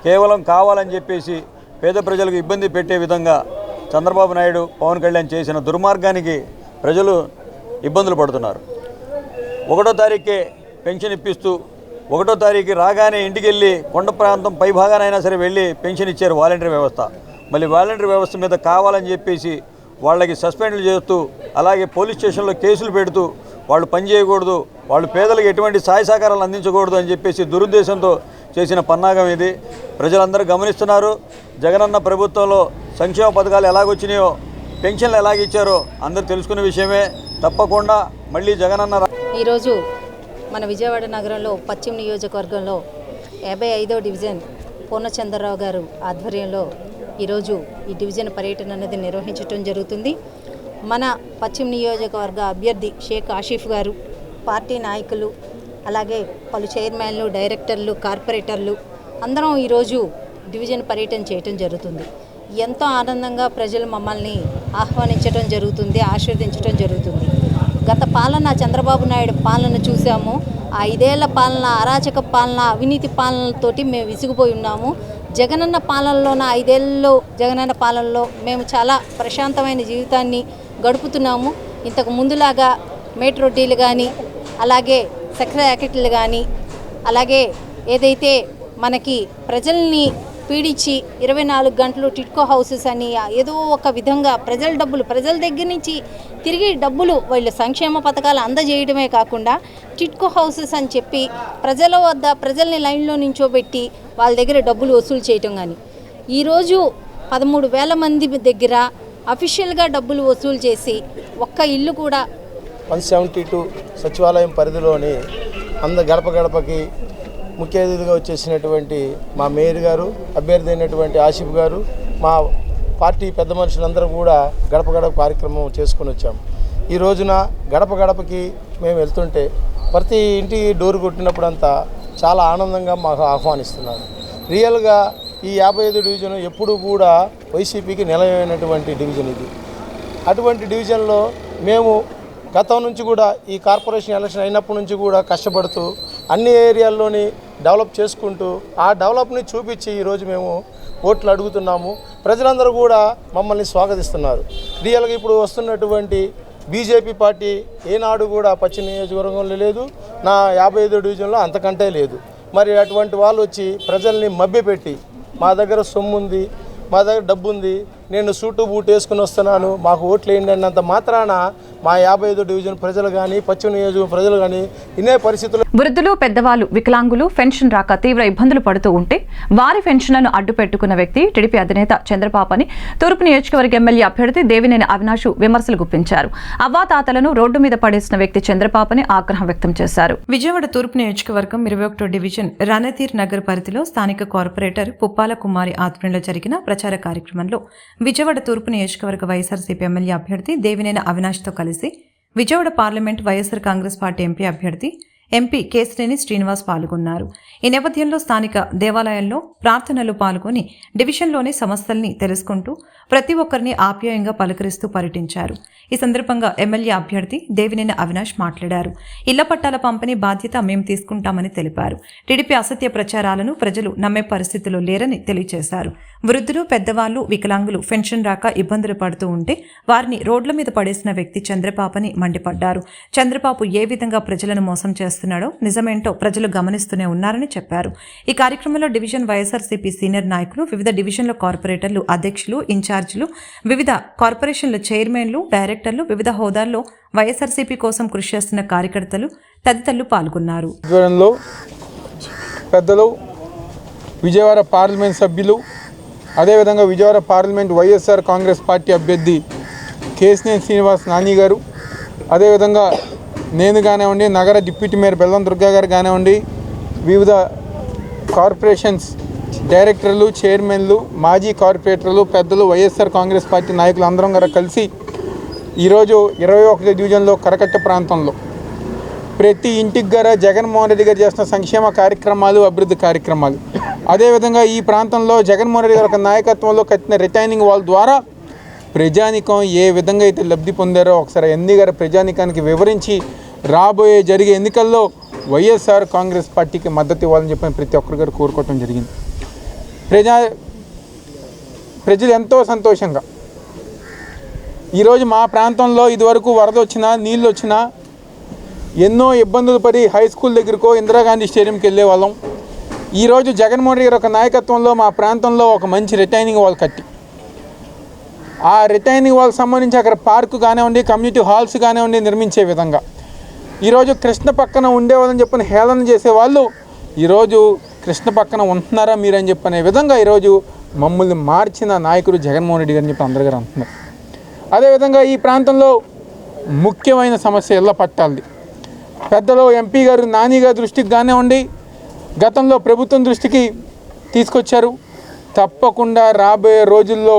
కేవలం కావాలని చెప్పేసి పేద ప్రజలకు ఇబ్బంది పెట్టే విధంగా చంద్రబాబు నాయుడు, పవన్ కళ్యాణ్ చేసిన దుర్మార్గానికి ప్రజలు ఇబ్బందులు పడుతున్నారు. 1వ తారీఖుకే పెన్షన్ ఇప్పిస్తూ 1వ తారీఖు రాగానే ఇంటికి వెళ్ళి కొండ ప్రాంతం పైభాగానైనా సరే వెళ్ళి పెన్షన్ ఇచ్చారు వాలంటరీ వ్యవస్థ. మళ్ళీ వాలంటరీ వ్యవస్థ మీద కావాలని చెప్పేసి వాళ్ళకి సస్పెండ్లు చేస్తూ, అలాగే పోలీస్ స్టేషన్లో కేసులు పెడుతూ వాళ్ళు పని చేయకూడదు, వాళ్ళు పేదలకు ఎటువంటి సహాయ సహకారాలు అందించకూడదు అని చెప్పేసి దురుద్దేశంతో చేసిన పన్నాగం ఇది. ప్రజలందరూ గమనిస్తున్నారు. జగనన్న ప్రభుత్వంలో సంక్షేమ పథకాలు ఎలాగొచ్చినాయో, పెన్షన్లు ఎలాగిచ్చారో అందరూ తెలుసుకునే విషయమే. తప్పకుండా మళ్ళీ జగనన్న. ఈరోజు మన విజయవాడ నగరంలో పశ్చిమ నియోజకవర్గంలో 55వ డివిజన్ పూర్ణచంద్రరావు గారు ఆధ్వర్యంలో ఈరోజు ఈ డివిజన్ పర్యటన అనేది నిర్వహించడం జరుగుతుంది. మన పశ్చిమ నియోజకవర్గ అభ్యర్థి షేక్ ఆసిఫ్ గారు, పార్టీ నాయకులు, అలాగే పలు చైర్మన్లు, డైరెక్టర్లు, కార్పొరేటర్లు అందరం ఈరోజు డివిజన్ పర్యటన చేయటం జరుగుతుంది. ఎంతో ఆనందంగా ప్రజలు మమ్మల్ని ఆహ్వానించడం జరుగుతుంది, ఆశీర్వదించడం జరుగుతుంది. గత పాలన చంద్రబాబు నాయుడు పాలన చూసాము. ఆ 5 ఏళ్ల పాలన, అరాచక పాలన, అవినీతి పాలనతోటి మేము విసిగిపోయి ఉన్నాము. జగనన్న పాలనలోన 5 ఏళ్ళలో జగనన్న పాలనలో మేము చాలా ప్రశాంతమైన జీవితాన్ని గడుపుతున్నాము. ఇంతకు ముందులాగా మెట్రో డీలు కానీ, అలాగే సెక్రటరీ యాకెట్లు కానీ, అలాగే ఏదైతే మనకి ప్రజల్ని పీడించి 24 గంటలు టిట్కో హౌసెస్ అని ఏదో ఒక విధంగా ప్రజల దగ్గర నుంచి తిరిగి డబ్బులు వీళ్ళు సంక్షేమ పథకాలు అందజేయడమే కాకుండా టిట్కో హౌసెస్ అని చెప్పి ప్రజల్ని లైన్లో నించోబెట్టి వాళ్ళ దగ్గర డబ్బులు వసూలు చేయటం. కానీ ఈరోజు 13,000 మంది దగ్గర అఫీషియల్గా డబ్బులు వసూలు చేసి ఒక్క ఇల్లు కూడా 172 సచివాలయం పరిధిలోని గడప గడపకి ముఖ్య అతిథిగా వచ్చేసినటువంటి మా మేయర్ గారు, అభ్యర్థి అయినటువంటి ఆసిఫ్ గారు, మా పార్టీ పెద్ద మనుషులందరూ కూడా గడప గడప కార్యక్రమం చేసుకుని వచ్చాము. ఈ రోజున గడప గడపకి మేము వెళ్తుంటే ప్రతి ఇంటి డోరు కొట్టినప్పుడంతా చాలా ఆనందంగా మాకు ఆహ్వానిస్తున్నారు. రియల్గా ఈ 55 డివిజన్ ఎప్పుడు కూడా వైసీపీకి నిలయమైనటువంటి డివిజన్ ఇది. అటువంటి డివిజన్లో మేము గతం నుంచి కూడా ఈ కార్పొరేషన్ ఎలక్షన్ అయినప్పటి నుంచి కూడా కష్టపడుతూ అన్ని ఏరియాల్లోని డెవలప్ చేసుకుంటూ ఆ డెవలప్ని చూపించి ఈరోజు మేము ఓట్లు అడుగుతున్నాము. ప్రజలందరూ కూడా మమ్మల్ని స్వాగతిస్తున్నారు. రియల్గా ఇప్పుడు వస్తున్నటువంటి బీజేపీ పార్టీ ఏనాడు కూడా పశ్చిమ నియోజకవర్గంలో లేదు, నా 55 డివిజన్లో అంతకంటే లేదు. మరి అటువంటి వాళ్ళు వచ్చి ప్రజల్ని మభ్యపెట్టి మా దగ్గర సొమ్ము ఉంది, మా దగ్గర డబ్బు ఉంది, నేను సూటు బూట్ వేసుకుని వస్తున్నాను, మాకు ఓట్లు వేయండి అన్నంత మాత్రాన మా 55 డివిజన్ ప్రజలు కానీ పశ్చిమ నియోజకవర్గం ప్రజలు కానీ ఇన్నే పరిస్థితులు. వృద్ధులు, పెద్దవాళ్ళు, వికలాంగులు పెన్షన్ రాక తీవ్ర ఇబ్బందులు పడుతూ ఉంటే వారి పెన్షన్లను అడ్డు పెట్టుకున్న వ్యక్తి టీడీపీ అధినేత చంద్రబాబు అని తూర్పు నియోజకవర్గ ఎమ్మెల్యే అభ్యర్థి దేవినేని అవినాష్ విమర్శలు గుప్పించారు. అవ్వాతాతలను రోడ్డు మీద పడేసిన వ్యక్తి చంద్రబాబు అని ఆగ్రహం వ్యక్తం చేశారు. విజయవాడ తూర్పు నియోజకవర్గం 21వ డివిజన్ రణధీర్ నగర్ పరిధిలో స్థానిక కార్పొరేటర్ పుప్పాల కుమారి ఆధ్వర్యంలో జరిగిన ప్రచార కార్యక్రమంలో విజయవాడ తూర్పు నియోజకవర్గ వైఎస్ఆర్సీపీ ఎమ్మెల్యే అభ్యర్థి దేవినేని అవినాష్తో కలిసి Vijayawada parliament YSR Congress party MP Kesineni Srinivas పాల్గొన్నారు. ఈ నేపథ్యంలో స్థానిక దేవాలయాల్లో ప్రార్థనలు పాల్గొని డివిజన్లోని సమస్యల్ని తెలుసుకుంటూ ప్రతి ఒక్కరిని ఆప్యాయంగా పలకరిస్తూ పర్యటించారు. ఈ సందర్భంగా ఎమ్మెల్యే అభ్యర్థి దేవినేని అవినాష్ మాట్లాడారు. ఇళ్ల పట్టాల పంపిణీ బాధ్యత మేము తీసుకుంటామని తెలిపారు. టీడీపీ అసత్య ప్రచారాలను ప్రజలు నమ్మే పరిస్థితిలో లేరని తెలియజేశారు. వృద్ధులు, పెద్దవాళ్లు, వికలాంగులు పెన్షన్ రాక ఇబ్బందులు పడుతూ ఉంటే వారిని రోడ్ల మీద పడేసిన వ్యక్తి చంద్రబాబుని మండిపడ్డారు. చంద్రబాబు ఏ విధంగా ప్రజలను మోసం చేస్తున్నాడో నిజమేంటో ప్రజలు గమనిస్తూనే ఉన్నారని చెప్పారు. ఈ కార్యక్రమంలో డివిజన్ వైఎస్ఆర్సీపీ సీనియర్ నాయకులు, వివిధ డివిజన్ల కార్పొరేటర్లు, అధ్యక్షులు, ఇన్ఛార్జీలు, వివిధ కార్పొరేషన్ల చైర్మన్లు, డైరెక్టర్లు, వివిధ హోదాల్లో వైఎస్ఆర్సీపీ కోసం కృషి చేస్తున్న కార్యకర్తలు తదితరులు పాల్గొన్నారు. పెద్దలు, విజయవాడ పార్లమెంట్ సభ్యులు, అదేవిధంగా విజయవాడ పార్లమెంట్ వైఎస్ఆర్ కాంగ్రెస్ పార్టీ అభ్యర్థి కేశినేని శ్రీనివాస్ నాని గారు, అదేవిధంగా నేను కానివ్వండి, నగర డిప్యూటీ మేయర్ బెల్లం దుర్గా గారు కానివ్వండి, వివిధ కార్పొరేషన్స్ డైరెక్టర్లు, చైర్మన్లు, మాజీ కార్పొరేటర్లు, పెద్దలు, వైఎస్ఆర్ కాంగ్రెస్ పార్టీ నాయకులు అందరం గారు కలిసి ఈరోజు 21వ డివిజన్లో కరకట్ట ప్రాంతంలో ప్రతి ఇంటికి గారు జగన్మోహన్ రెడ్డి గారు చేస్తున్న సంక్షేమ కార్యక్రమాలు, అభివృద్ధి కార్యక్రమాలు, అదేవిధంగా ఈ ప్రాంతంలో జగన్మోహన్ రెడ్డి గారి నాయకత్వంలో కట్టిన రిటైనింగ్ వాల్ ద్వారా ప్రజానికం ఏ విధంగా అయితే లబ్ధి పొందారో ఒకసారి ఎన్ని గారు ప్రజానికానికి వివరించి రాబోయే జరిగే ఎన్నికల్లో వైఎస్ఆర్ కాంగ్రెస్ పార్టీకి మద్దతు ఇవ్వాలని చెప్పి ప్రతి ఒక్కరి గారు కోరుకోవటం జరిగింది. ప్రజలు ఎంతో సంతోషంగా ఈరోజు మా ప్రాంతంలో ఇదివరకు వరద వచ్చినా, నీళ్ళు వచ్చినా ఎన్నో ఇబ్బందులు పడి హై స్కూల్ దగ్గరకో ఇందిరాగాంధీ స్టేడియంకి వెళ్ళే వాళ్ళం. ఈరోజు జగన్మోహన్ రెడ్డి గారి ఒక నాయకత్వంలో మా ప్రాంతంలో ఒక మంచి రిటైనింగ్ వాల్ కట్టి ఆ రిటైనింగ్ వాల్కి సంబంధించి అక్కడ పార్కు కానివ్వండి, కమ్యూనిటీ హాల్స్ కానివ్వండి నిర్మించే విధంగా ఈరోజు కృష్ణ పక్కన ఉండేవాళ్ళని చెప్పిన హేళన చేసేవాళ్ళు ఈరోజు కృష్ణ పక్కన ఉంటున్నారా మీరని చెప్పనే విధంగా ఈరోజు మమ్మల్ని మార్చిన నాయకుడు జగన్మోహన్ రెడ్డి గారిని చెప్పి అందరి గారు అంటున్నారు. అదేవిధంగా ఈ ప్రాంతంలో ముఖ్యమైన సమస్య ఇళ్ల పట్టాలది. పెద్దలు ఎంపీ గారు నాని గారి దృష్టికి కానివ్వండి, గతంలో ప్రభుత్వం దృష్టికి తీసుకొచ్చారు. తప్పకుండా రాబోయే రోజుల్లో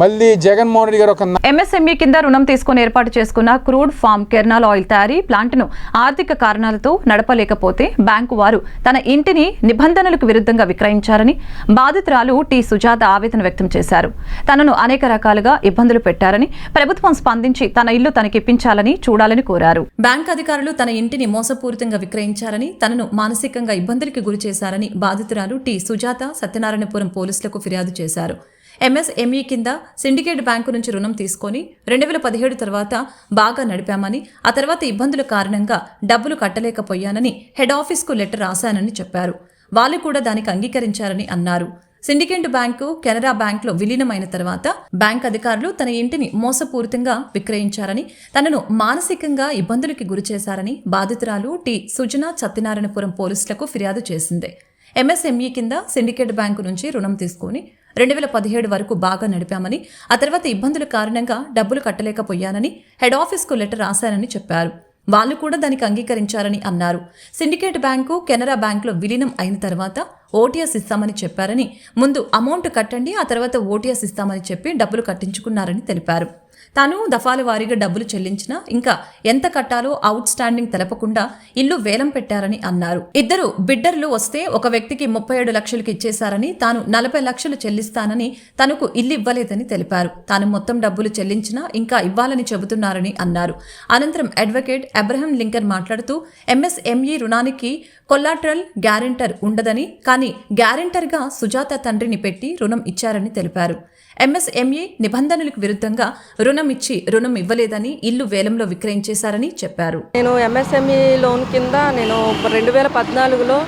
మళ్ళీ జగన్మోహన్ రెడ్డి గారు ఒక ఎంఎస్ఎంఈ కింద రుణం తీసుకుని ఏర్పాటు చేసుకున్న క్రూడ్ ఫామ్ కెర్నాల్ ఆయిల్ తయారీ ప్లాంట్ను ఆర్థిక కారణాలతో నడపలేకపోతే బ్యాంకు వారు తన ఇంటిని నిబంధనలకు విరుద్ధంగా విక్రయించారని బాధితురాలు టి సుజాత ఆవేదన వ్యక్తం చేశారు. తనను అనేక రకాలుగా ఇబ్బందులు పెట్టారని, ప్రభుత్వం స్పందించి తన ఇల్లు తనకిప్పించాలని చూడాలని కోరారు. బ్యాంక్ అధికారులు తన ఇంటిని మోసపూరితంగా విక్రయించారని, తనను మానసికంగా ఇబ్బందులకు గురి చేశారని బాధితురాలు టి సుజాత సత్యనారాయణపురం పోలీసులకు ఫిర్యాదు చేశారు. ఎంఎస్ఎంఈ కింద సిండికేట్ బ్యాంకు నుంచి రుణం తీసుకొని 2017 తర్వాత బాగా నడిపామని, ఆ తర్వాత ఇబ్బందుల కారణంగా డబ్బులు కట్టలేకపోయానని హెడ్ ఆఫీస్కు లెటర్ రాశానని చెప్పారు. వాళ్ళు కూడా దానికి అంగీకరించారని అన్నారు. సిండికేట్ బ్యాంకు కెనరా బ్యాంకులో విలీనమైన తర్వాత బ్యాంక్ అధికారులు తన ఇంటిని మోసపూరితంగా విక్రయించారని, తనను మానసికంగా ఇబ్బందులకి గురిచేశారని బాధితురాలు టి సుజన సత్యనారాయణపురం పోలీసులకు ఫిర్యాదు చేసింది. ఎంఎస్ఎంఈ కింద సిండికేట్ బ్యాంకు నుంచి రుణం తీసుకుని 2017 వరకు బాగా నడిపామని, ఆ తర్వాత ఇబ్బందుల కారణంగా డబ్బులు కట్టలేకపోయానని హెడ్ ఆఫీస్కు లెటర్ రాశానని చెప్పారు. వాళ్ళు కూడా దానికి అంగీకరించారని అన్నారు. సిండికేట్ బ్యాంకు కెనరా బ్యాంకులో విలీనం అయిన తర్వాత ఓటీఎస్ ఇస్తామని చెప్పారని, ముందు అమౌంట్ కట్టండి, ఆ తర్వాత ఓటీఎస్ ఇస్తామని చెప్పి డబ్బులు కట్టించుకున్నారని తెలిపారు. తాను దఫాల వారీగా డబ్బులు చెల్లించినా ఇంకా ఎంత కట్టాలో అవుట్ స్టాండింగ్ తెలపకుండా ఇల్లు వేలం పెట్టారని అన్నారు. ఇద్దరు బిడ్డర్లు వస్తే ఒక వ్యక్తికి 37 లక్షలకు ఇచ్చేశారని, తాను 40 లక్షలు చెల్లిస్తానని తనకు ఇల్లు ఇవ్వలేదని తెలిపారు. తాను మొత్తం డబ్బులు చెల్లించినా ఇంకా ఇవ్వాలని చెబుతున్నారని అన్నారు. అనంతరం అడ్వకేట్ అబ్రహం లింకన్ మాట్లాడుతూ ఎంఎస్ఎంఈ రుణానికి కొల్లాటరల్ గ్యారెంటర్ ఉండదని, కానీ గ్యారెంటర్గా సుజాత తండ్రిని పెట్టి రుణం ఇచ్చారని తెలిపారు. ఎంఎస్ఎంఈ నిబంధనలకు విరుద్ధంగా రుణం ఇచ్చి రుణం ఇవ్వలేదని, ఇల్లు వేలంలో విక్రయించేశారని చెప్పారు. నేను ఎంఎస్ఎంఈ లోన్ కింద నేను 2014లో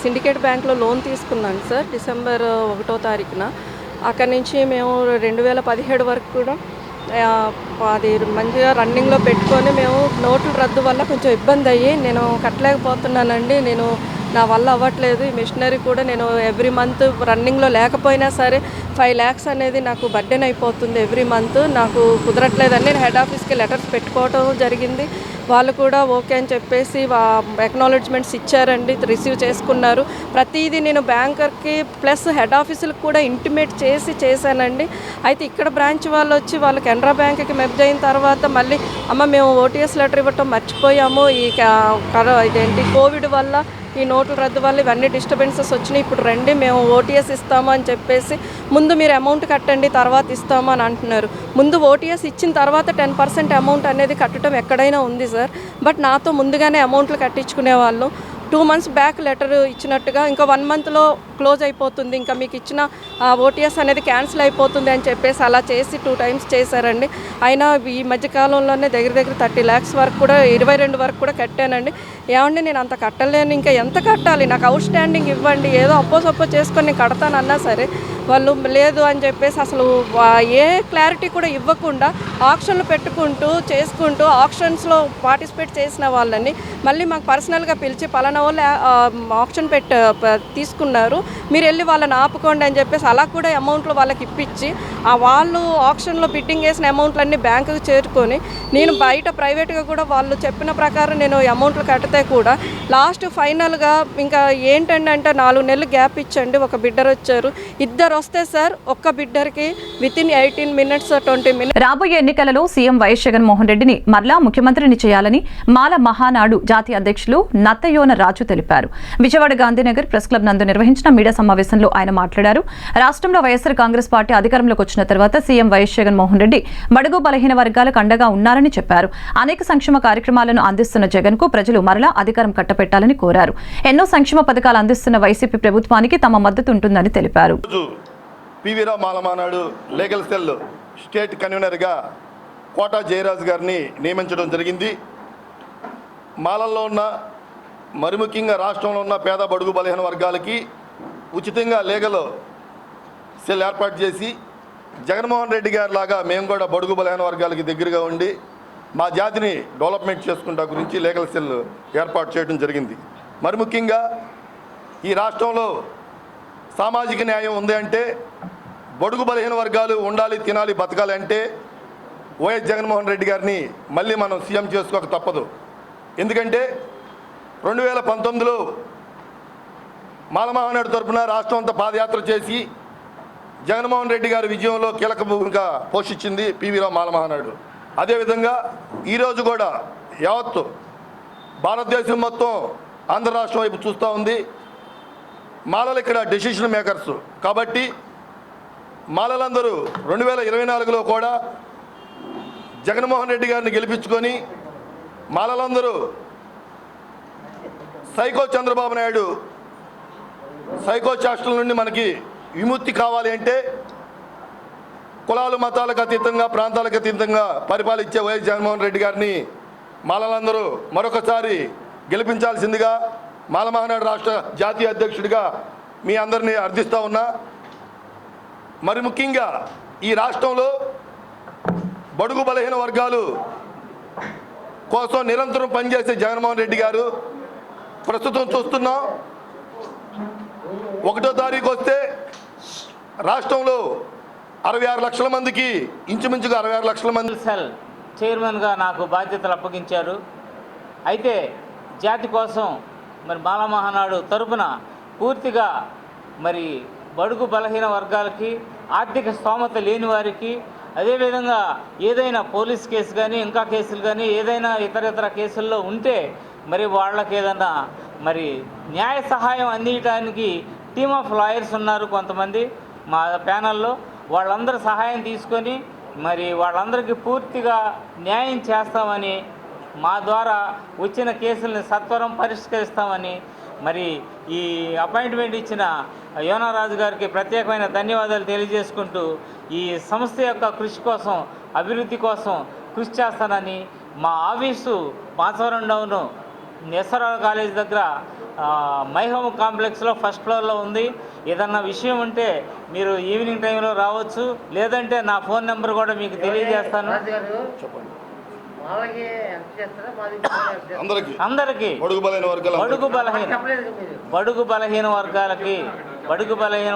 సిండికేట్ బ్యాంక్లో లోన్ తీసుకున్నాను సార్, డిసెంబర్ 1వ తారీఖున. అక్కడి నుంచి మేము 2017 వరకు కూడా అది మంచిగా రన్నింగ్లో పెట్టుకొని మేము నోట్ల రద్దు వల్ల కొంచెం ఇబ్బంది అయ్యి నేను కట్టలేకపోతున్నానండి. నా వల్ల అవ్వట్లేదు. ఈ మిషనరీ కూడా నేను ఎవ్రీ మంత్ రన్నింగ్లో లేకపోయినా సరే 5 lakhs అనేది నాకు బర్డెన్ అయిపోతుంది ఎవ్రీ మంత్. నాకు కుదరట్లేదని నేను హెడ్ ఆఫీస్కి లెటర్స్ పెట్టుకోవడం జరిగింది. వాళ్ళు కూడా ఓకే అని చెప్పేసి ఎక్నాలెడ్జ్మెంట్స్ ఇచ్చారండి, రిసీవ్ చేసుకున్నారు. ప్రతిదీ నేను బ్యాంకర్కి ప్లస్ హెడ్ ఆఫీసులకు కూడా ఇంటిమేట్ చేశానండి. అయితే ఇక్కడ బ్రాంచ్ వాళ్ళు వచ్చి వాళ్ళు కెనరా బ్యాంక్కి మెర్జ్ అయిన తర్వాత మళ్ళీ మేము ఓటీఎస్ లెటర్ ఇవ్వటం మర్చిపోయాము, ఇదేంటి కోవిడ్ వల్ల ఈ నోట్ల రద్దు వల్ల ఇవన్నీ డిస్టర్బెన్సెస్ వచ్చినాయి, ఇప్పుడు రండి మేము ఓటీఎస్ ఇస్తాము అని చెప్పేసి ముందు మీరు అమౌంట్ కట్టండి తర్వాత ఇస్తాము అని అంటున్నారు. ముందు ఓటీఎస్ ఇచ్చిన తర్వాత 10% అమౌంట్ అనేది కట్టడం ఎక్కడైనా ఉంది సార్. బట్ నాతో ముందుగానే అమౌంట్లు కట్టించుకునే వాళ్ళు 2 months బ్యాక్ లెటర్ ఇచ్చినట్టుగా ఇంకా 1 monthలో క్లోజ్ అయిపోతుంది, ఇంకా మీకు ఇచ్చిన ఓటీఎస్ అనేది క్యాన్సిల్ అయిపోతుంది అని చెప్పేసి అలా చేసి 2 times చేశారండి. అయినా ఈ మధ్యకాలంలోనే దగ్గర 30 lakhs వరకు కూడా 22 వరకు కూడా కట్టానండి. ఏమండి నేను అంత కట్టలేను, ఇంకా ఎంత కట్టాలి, నాకు అవుట్ స్టాండింగ్ ఇవ్వండి, ఏదో అప్పో చేసుకొని నేను కడతానన్నా సరే వాళ్ళు లేదు అని చెప్పేసి అసలు ఏ క్లారిటీ కూడా ఇవ్వకుండా ఆక్షన్లు పెట్టుకుంటూ చేసుకుంటూ ఆక్షన్స్లో పార్టిసిపేట్ చేసిన వాళ్ళని మళ్ళీ మాకు పర్సనల్గా పిలిచి పలానా వాళ్ళు ఆప్షన్ తీసుకున్నారు, మీరు వెళ్ళి వాళ్ళని ఆపుకోండి అని చెప్పేసి అలా కూడా అమౌంట్లు వాళ్ళకి ఇప్పించి వాళ్ళు ఆప్షన్లో బిడ్డింగ్ వేసిన అమౌంట్లన్నీ బ్యాంకుకు చేరుకొని నేను బయట ప్రైవేట్గా కూడా వాళ్ళు చెప్పిన ప్రకారం నేను అమౌంట్లు కడితే కూడా లాస్ట్ ఫైనల్గా ఇంకా ఏంటంటే 4 నెలలు గ్యాప్ ఇచ్చండి. ఒక బిడ్డర్ వచ్చారు, ఇద్దరు వస్తే సార్ ఒక్క బిడ్డర్కి వితిన్ 18 minutes 20 minutes. రాబోయే ఎన్నికలలో సీఎం వైఎస్ జగన్మోహన్ రెడ్డిని మరలా ముఖ్యమంత్రిని చేయాలని మాల మహానాడు జాతీయ అధ్యక్షులు నత్తయోన రాజు తెలిపారు. విజయవాడ గాంధీనగర్ ప్రెస్ క్లబ్ నందు నిర్వహించిన మీడియా సమావేశంలో ఆయన మాట్లాడారు. రాష్ట్రంలో వైఎస్ఆర్ కాంగ్రెస్ పార్టీ అధికారంలోకి వచ్చిన తర్వాత సీఎం వైఎస్ జగన్మోహన్ రెడ్డి బడుగు బలహీన వర్గాలకు అండగా ఉన్నారని చెప్పారు. అనేక సంక్షేమ కార్యక్రమాలను అందిస్తున్న జగన్ కు ప్రజలు మరలా అధికారం కట్టపెట్టాలని కోరారు. ఎన్నో సంక్షేమ పథకాలు అందిస్తున్న వైసీపీ ప్రభుత్వానికి తమ మద్దతు ఉంటుందని తెలిపారు. పివిరావు మాలమానాడు లీగల్ సెల్ స్టేట్ కన్వీనర్గా కోటా జయరాజు గారిని నియమించడం జరిగింది. మాలల్లో ఉన్న మరి ముఖ్యంగా రాష్ట్రంలో ఉన్న పేద బడుగు బలహీన వర్గాలకి ఉచితంగా లీగల్ సెల్ ఏర్పాటు చేసి జగన్మోహన్ రెడ్డి గారి లాగా మేము కూడా బడుగు బలహీన వర్గాలకి దగ్గరగా ఉండి మా జాతిని డెవలప్మెంట్ చేసుకుంటా గురించి లీగల్ సెల్ ఏర్పాటు చేయడం జరిగింది. మరి ముఖ్యంగా ఈ రాష్ట్రంలో సామాజిక న్యాయం ఉంది అంటే బడుగు బలహీన వర్గాలు ఉండాలి, తినాలి, బతకాలి అంటే వైఎస్ జగన్మోహన్ రెడ్డి గారిని మళ్ళీ మనం సీఎం చేసుకోక తప్పదు. ఎందుకంటే 2019లో మాలమహానాడు తరఫున రాష్ట్రం అంతా పాదయాత్ర చేసి జగన్మోహన్ రెడ్డి గారి విజయంలో కీలక భూమిక పోషించింది పివిరావు మాలమహానాడు. అదేవిధంగా ఈరోజు కూడా యావత్తు భారతదేశం మొత్తం ఆంధ్ర రాష్ట్రం వైపు చూస్తూ ఉంది. మాలలు ఇక్కడ డెసిషన్ మేకర్స్ కాబట్టి మాలలందరూ 2024లో కూడా జగన్మోహన్ రెడ్డి గారిని గెలిపించుకొని మాలలందరూ సైకో చంద్రబాబు నాయుడు సైకో చేష్టల నుండి మనకి విముక్తి కావాలి అంటే కులాలు మతాలకు అతీతంగా ప్రాంతాలకు అతీతంగా పరిపాలించే వైఎస్ జగన్మోహన్ రెడ్డి గారిని మాలలందరూ మరొకసారి గెలిపించాల్సిందిగా మాలమహానాడు రాష్ట్ర జాతీయ అధ్యక్షుడిగా మీ అందరినీ అర్థిస్తూ ఉన్నా. మరి ముఖ్యంగా ఈ రాష్ట్రంలో బడుగు బలహీన వర్గాలు కోసం నిరంతరం పనిచేసే జగన్మోహన్ రెడ్డి గారు ప్రస్తుతం చూస్తున్నాం 1వ తారీఖు వస్తే రాష్ట్రంలో 66 లక్షల మందికి ఇంచుమించుగా 66 లక్షల మంది సెల్ చైర్మన్గా నాకు బాధ్యతలు అప్పగించారు. అయితే జాతి కోసం మరి మాలమహానాడు తరపున పూర్తిగా మరి బడుగు బలహీన వర్గాలకి, ఆర్థిక స్తోమత లేని వారికి, అదేవిధంగా ఏదైనా పోలీస్ కేసు కానీ ఇంకా కేసులు కానీ ఏదైనా ఇతర కేసుల్లో ఉంటే మరి వాళ్ళకి ఏదైనా మరి న్యాయ సహాయం అందించడానికి టీమ్ ఆఫ్ లాయర్స్ ఉన్నారు కొంతమంది మా ప్యానల్లో. వాళ్ళందరూ సహాయం తీసుకొని మరి వాళ్ళందరికీ పూర్తిగా న్యాయం చేస్తామని, మా ద్వారా వచ్చిన కేసుల్ని సత్వరం పరిష్కరిస్తామని మరి ఈ అపాయింట్మెంట్ ఇచ్చిన యోనారాజు గారికి ప్రత్యేకమైన ధన్యవాదాలు తెలియజేసుకుంటూ ఈ సంస్థ యొక్క కృషి కోసం, అభివృద్ధి కోసం కృషి చేస్తానని, మా office Machavaram down SRR college దగ్గర మై హోమ్ కాంప్లెక్స్లో ఫస్ట్ ఫ్లోర్లో ఉంది. ఏదన్నా విషయం ఉంటే మీరు ఈవినింగ్ టైంలో రావచ్చు, లేదంటే నా ఫోన్ నెంబర్ కూడా మీకు తెలియజేస్తాను. అందరికీ బడుగు బలహీన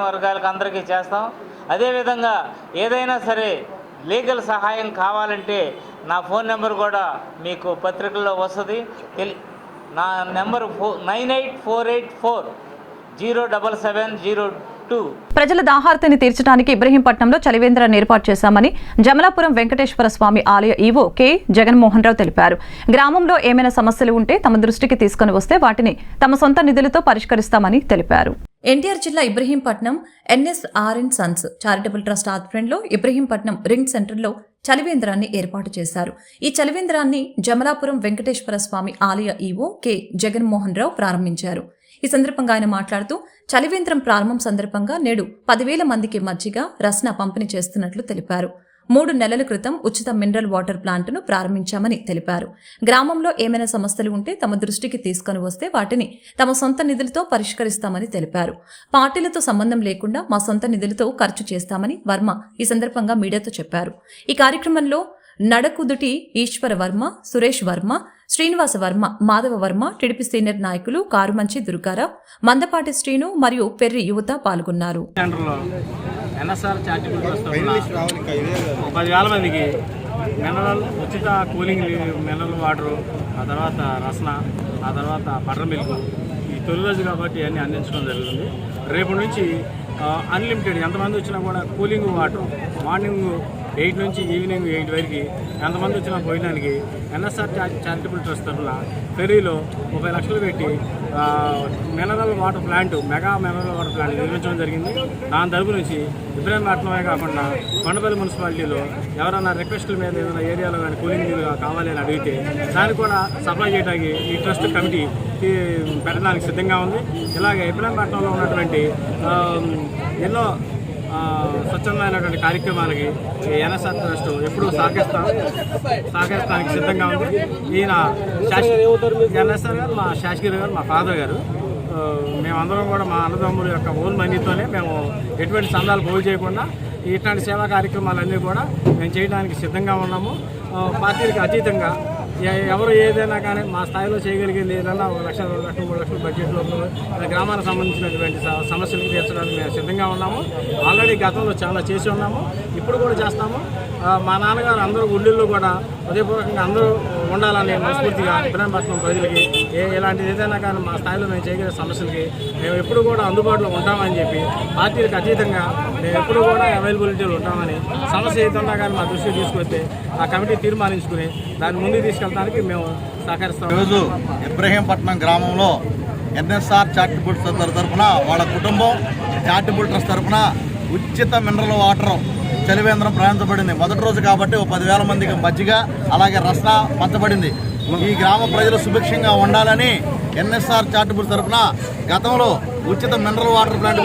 వర్గాలకి అందరికీ చేస్తాం. అదేవిధంగా ఏదైనా సరే లీగల్ సహాయం కావాలంటే నా ఫోన్ నెంబర్ కూడా మీకు పత్రికల్లో వస్తుంది. నా నెంబర్ 9848407702. ప్రజల దాహార్తిని తీర్చడానికి ఇబ్రహీంపట్నంలో చలివేంద్రాన్ని ఏర్పాటు చేశామని జమలాపురం వెంకటేశ్వర స్వామి ఆలయ ఈవో కె జగన్మోహన్ రావు తెలిపారు. గ్రామంలో ఏమైనా సమస్యలు ఉంటే తమ దృష్టికి తీసుకుని వస్తే వాటిని తమ సొంత నిధులతో పరిష్కరిస్తామని తెలిపారు. ఎన్టీఆర్ జిల్లా ఇబ్రహీంపట్నం ఎన్ఎస్ఆర్ఎన్ సన్స్ చారిటబుల్ ట్రస్ట్ ఆధ్వర్యంలో ఇబ్రహీంపట్నం రింగ్ సెంటర్లో చలివేంద్రాన్ని ఏర్పాటు చేశారు. ఈ చలివేంద్రాన్ని జమలాపురం వెంకటేశ్వర స్వామి ఆలయ ఈవో కె జగన్మోహన్ రావు ప్రారంభించారు. ఈ సందర్భంగా ఆయన మాట్లాడుతూ చలివేంద్రం ప్రారంభం సందర్భంగా నేడు 10,000 మందికి మజ్జిగ, రస్న పంపిణీ చేస్తున్నట్లు తెలిపారు. 3 నెలల క్రితం ఉచిత మినరల్ వాటర్ ప్లాంట్ను ప్రారంభించామని తెలిపారు. గ్రామంలో ఏమైనా సమస్యలు ఉంటే తమ దృష్టికి తీసుకొని వస్తే వాటిని తమ సొంత నిధులతో పరిష్కరిస్తామని తెలిపారు. పార్టీలతో సంబంధం లేకుండా మా సొంత నిధులతో ఖర్చు చేస్తామని వర్మ ఈ సందర్భంగా మీడియాతో చెప్పారు. ఈ కార్యక్రమంలో నడకుదుటి ఈశ్వర వర్మ, సురేష్ వర్మ, శ్రీనివాస వర్మ, మాధవ వర్మ, టిడిపి సీనియర్ నాయకులు కారుమంచి దుర్గారావు, మందపాటి శ్రీను మరియు పెర్రి యువత పాల్గొన్నారు. 10,000 మందికి మినరల్ ఉచిత కూలింగ్ మినరల్ వాటరు, ఆ తర్వాత రసన, ఆ తర్వాత బటర్ మిల్క్, ఈ తొలి రోజు కాబట్టి అన్నీ అందించడం జరుగుతుంది. రేపు నుంచి అన్లిమిటెడ్ ఎంతమంది వచ్చినా కూడా కూలింగ్ వాటర్ మార్నింగ్ 8 నుంచి ఈవినింగ్ 8 వరకు ఎంతమంది వచ్చినా పోయడానికి ఎన్ఎస్ఆర్ చారిటబుల్ ట్రస్ట్ తరఫున ఫెరీలో 30 లక్షలు పెట్టి mineral water plant, mega mineral water plant నిర్మించడం జరిగింది. దాని తరపు నుంచి ఇబ్రహీంపట్నమే కాకుండా కొండపల్లి మున్సిపాలిటీలో ఎవరైనా రిక్వెస్ట్ల మీద ఏదైనా ఏరియాలో కానీ కూలింగ్ నీళ్ళు కావాలి అని అడిగితే దాన్ని కూడా సప్లై చేయడానికి ఈ ట్రస్ట్ కమిటీ పెట్టడానికి సిద్ధంగా ఉంది. ఇలాగే ఇబ్రహీంపట్నంలో ఉన్నటువంటి ఎన్నో స్వచ్ఛందమైనటువంటి కార్యక్రమాలకి ఎన్ఎస్ఆర్ ట్రస్ట్ ఎప్పుడూ సహకరిస్తానికి సిద్ధంగా ఉంది. ఈయన ఎన్ఎస్ఆర్ గారు మా శాసగిరి గారు, మా ఫాదర్ గారు, మేమందరం కూడా మా అన్నదమ్ముల యొక్క ఓన్ మనీతోనే మేము ఎటువంటి సందాలు పోగు చేయకుండా ఇట్లాంటి సేవా కార్యక్రమాలన్నీ కూడా మేము చేయడానికి సిద్ధంగా ఉన్నాము. పార్టీలకు అతీతంగా ఎవరు ఏదైనా కానీ మా స్థాయిలో చేయగలిగేది ఏదైనా 1 లక్ష, 2 లక్షలు, 3 లక్షల బడ్జెట్లో గ్రామానికి సంబంధించినటువంటి సమస్యలు తీర్చడానికి మేము సిద్ధంగా ఉన్నాము. ఆల్రెడీ గతంలో చాలా చేసి ఉన్నాము, ఇప్పుడు కూడా చేస్తాము. మా నాన్నగారు అందరూ ఊళ్ళల్లో కూడా హృదయపూర్వకంగా అందరూ ఉండాలని మనస్ఫూర్తిగా ఇబ్రహీంపట్నం ప్రజలకి ఇలాంటిది ఏదైనా కానీ మా స్థాయిలో మేము చేయగలిగే సమస్యలకి మేము ఎప్పుడు కూడా అందుబాటులో ఉంటామని చెప్పి పార్టీలకు అతీతంగా మేము ఎప్పుడు కూడా అవైలబిలిటీలో ఉంటామని, సమస్య ఏదన్నా కానీ మా దృష్టికి తీసుకొస్తే ఆ కమిటీ తీర్మానించుకుని దాన్ని ముందుకు తీసుకెళ్ళడానికి మేము సహకరిస్తాం. ఈరోజు ఇబ్రహీంపట్నం గ్రామంలో ఎన్ఎస్ఆర్ చారిటబుల్ ట్రస్ట్ తరఫున వాళ్ళ కుటుంబం చారిటబుల్ ట్రస్ట్ తరఫున ఉచిత మినరల్ వాటర్ చలివేంద్రం ప్రారంభించబడింది. మొదటి రోజు కాబట్టి 10,000 మందికి మజ్జిగ అలాగే రసన పంచబడింది. ఈ గ్రామ ప్రజలు సుభిక్షంగా ఉండాలని ఎన్ఎస్ఆర్ చారిటబుల్ తరఫున గతంలో ఉచిత మినరల్ వాటర్ ప్లాంట్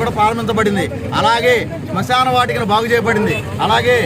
కూడా ప్రారంభించబడింది. అలాగే శ్మశాన వాటికను బాగు చేయబడింది. అలాగే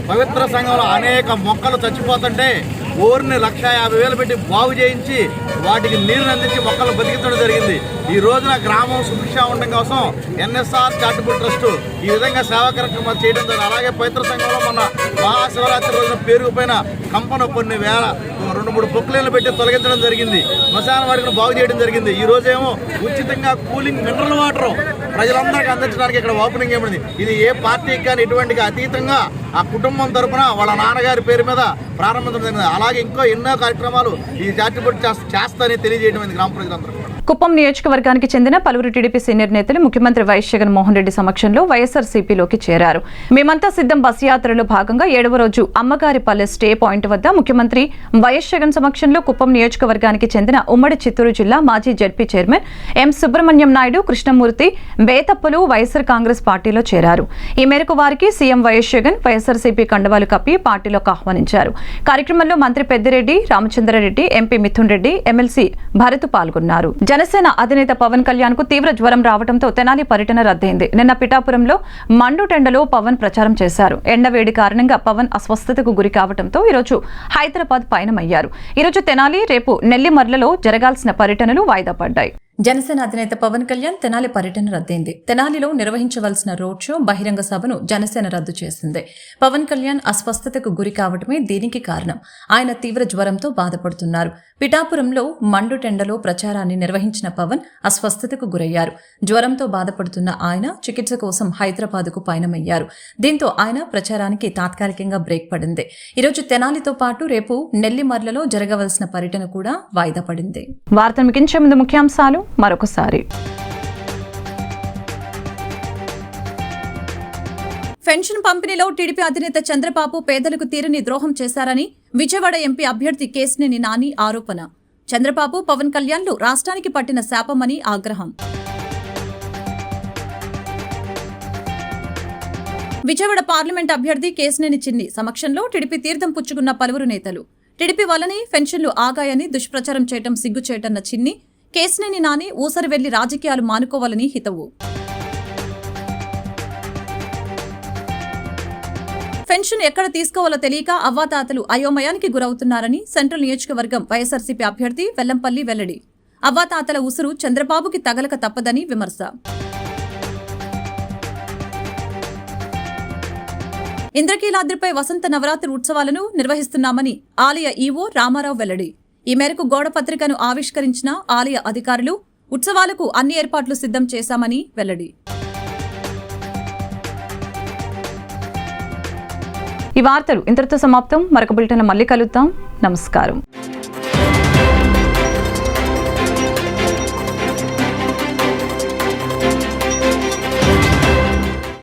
పవిత్ర సంఘంలో అనేక మొక్కలు చచ్చిపోతుంటే బోర్ని 1,50,000 పెట్టి బాగు చేయించి వాటికి నీరుని అందించి మొక్కలు బతికించడం జరిగింది. ఈ రోజున గ్రామం సుభిక్షంగా ఉండడం కోసం ఎన్ఎస్ఆర్ చారిటబుల్ ట్రస్ట్ ఈ విధంగా సేవా కార్యక్రమాలు చేయడం జరిగింది. అలాగే పవిత్ర సంఘంలో మొన్న మహాశివరాత్రి రోజున పేరుకుపోయిన కంపను కొన్ని 2-3 పొక్కులను పెట్టి తొలగించడం జరిగింది. శ్మశాన వాటిని బాగు చేయడం జరిగింది. ఈ రోజేమో ఉచితంగా కూలింగ్ మినరల్ వాటర్ ప్రజలందరికీ అందించడానికి ఇక్కడ ఓపెనింగ్ ఏమైంది. ఇది ఏ పార్టీకి కానీ ఎటువంటిగా అతీతంగా ఆ కుటుంబం తరఫున వాళ్ళ నాన్నగారి పేరు మీద ప్రారంభించడం జరిగింది. అలాగే ఇంకో ఎన్నో కార్యక్రమాలు ఈ చారిటబుల్ చేస్తారని తెలియజేయడం గ్రామ ప్రజలందరూ. కుప్పం నియోజకవర్గానికి చెందిన పలువురు టీడీపీ సీనియర్ నేతలు ముఖ్యమంత్రి వైఎస్ జగన్మోహన్ రెడ్డి సమక్షంలో వైఎస్ఆర్సీపీలోకి చేరారు. మేమంతా సిద్ధం బస్ యాత్రలో భాగంగా 7వ రోజు అమ్మగారిపల్లె స్టే పాయింట్ వద్ద ముఖ్యమంత్రి వైఎస్ జగన్ సమక్షంలో కుప్పం నియోజకవర్గానికి చెందిన ఉమ్మడి చిత్తూరు జిల్లా మాజీ ZP chairman M Subrahmanyam Naidu, Krishnamurthy, బేతప్పులు వైఎస్ఆర్ కాంగ్రెస్ పార్టీలో చేరారు. ఈ మేరకు వారికి సీఎం వైఎస్ జగన్ వైఎస్ఆర్సీపీ కండువాలు కప్పి పార్టీలోకి ఆహ్వానించారు. కార్యక్రమంలో మంత్రి పెద్దిరెడ్డి రామచంద్రారెడ్డి, ఎంపీ మిథున్ రెడ్డి, ఎమ్మెల్సీ భరత్ పాల్గొన్నారు. జనసేన అధినేత పవన్ కళ్యాణ్ కు తీవ్ర జ్వరం రావడంతో తెనాలి పర్యటన రద్దయింది. నిన్న పిఠాపురంలో మండుటెండలో పవన్ ప్రచారం చేశారు. ఎండవేడి కారణంగా పవన్ అస్వస్థతకు గురి కావడంతో ఈరోజు హైదరాబాద్ పయనమయ్యారు. ఈరోజు తెనాలి, రేపు నెల్లిమర్లలో జరగాల్సిన పర్యటనలు వాయిదా పడ్డాయి. జనసేన అధినేత పవన్ కళ్యాణ్ తెనాలి పర్యటన రద్దయింది. తెనాలిలో నిర్వహించవలసిన రోడ్ షో, బహిరంగ సభను జనసేన రద్దు చేసింది. పవన్ కళ్యాణ్ అస్వస్థతకు గురి కావడమే దీనికి కారణం. ఆయన తీవ్ర జ్వరంతో బాధపడుతున్నారు. పిఠాపురంలో మండుటెండలో ప్రచారాన్ని నిర్వహించిన పవన్ అస్వస్థతకు గురయ్యారు. జ్వరంతో బాధపడుతున్న ఆయన చికిత్స కోసం హైదరాబాద్కు పయనమయ్యారు. దీంతో ఆయన ప్రచారానికి తాత్కాలికంగా బ్రేక్ పడింది. ఈరోజు తెనాలితో పాటు రేపు నెల్లిమర్లలో జరగవలసిన పర్యటన కూడా వాయిదా పడింది. వార్త ముగించే ముందు ముఖ్యాంశాలు మరొకసారి. పెన్షన్ పంపిణీలో టీడీపీ అధినేత చంద్రబాబు పేదలకు తీరని ద్రోహం చేశారని విజయవాడ ఎంపీ అభ్యర్థి కేశినేని నాని ఆరోపణ. చంద్రబాబు, పవన్ కళ్యాణ్లు రాష్ట్రానికి పట్టిన శాపమని ఆగ్రహం. విజయవాడ పార్లమెంట్ అభ్యర్థి కేశినేని చిన్ని సమక్షంలో టీడీపీ తీర్థం పుచ్చుకున్న పలువురు నేతలు. టీడీపీ వల్లనే పెన్షన్లు ఆగాయని దుష్ప్రచారం చేయడం సిగ్గుచేటన్న చిన్ని, కేశినేని నాని ఊసరి వెళ్లి రాజకీయాలు మానుకోవాలని హితవు. పెన్షన్ ఎక్కడ తీసుకోవాలో తెలియక అవ్వాతాతలు అయోమయానికి గురవుతున్నారని సెంట్రల్ నియోజకవర్గం వైఎస్ఆర్సీపీ అభ్యర్థి వెల్లంపల్లి వెల్లడి. అవ్వాతాతల ఉసురు చంద్రబాబుకి తగలక తప్పదని విమర్శ. ఇంద్రకీలాద్రిపై వసంత నవరాత్రి ఉత్సవాలను నిర్వహిస్తున్నామని ఆలయ ఈవో రామారావు వెల్లడి. ఈ మేరకు గోడ పత్రికను ఆవిష్కరించిన ఆలయ అధికారులు ఉత్సవాలకు అన్ని ఏర్పాట్లు సిద్ధం చేశామని వెల్లడి. ఈ వార్తలు ఇంతటితో సమాప్తం. మరొక బులెటిన్లో మళ్ళీ కలుద్దాం. నమస్కారం.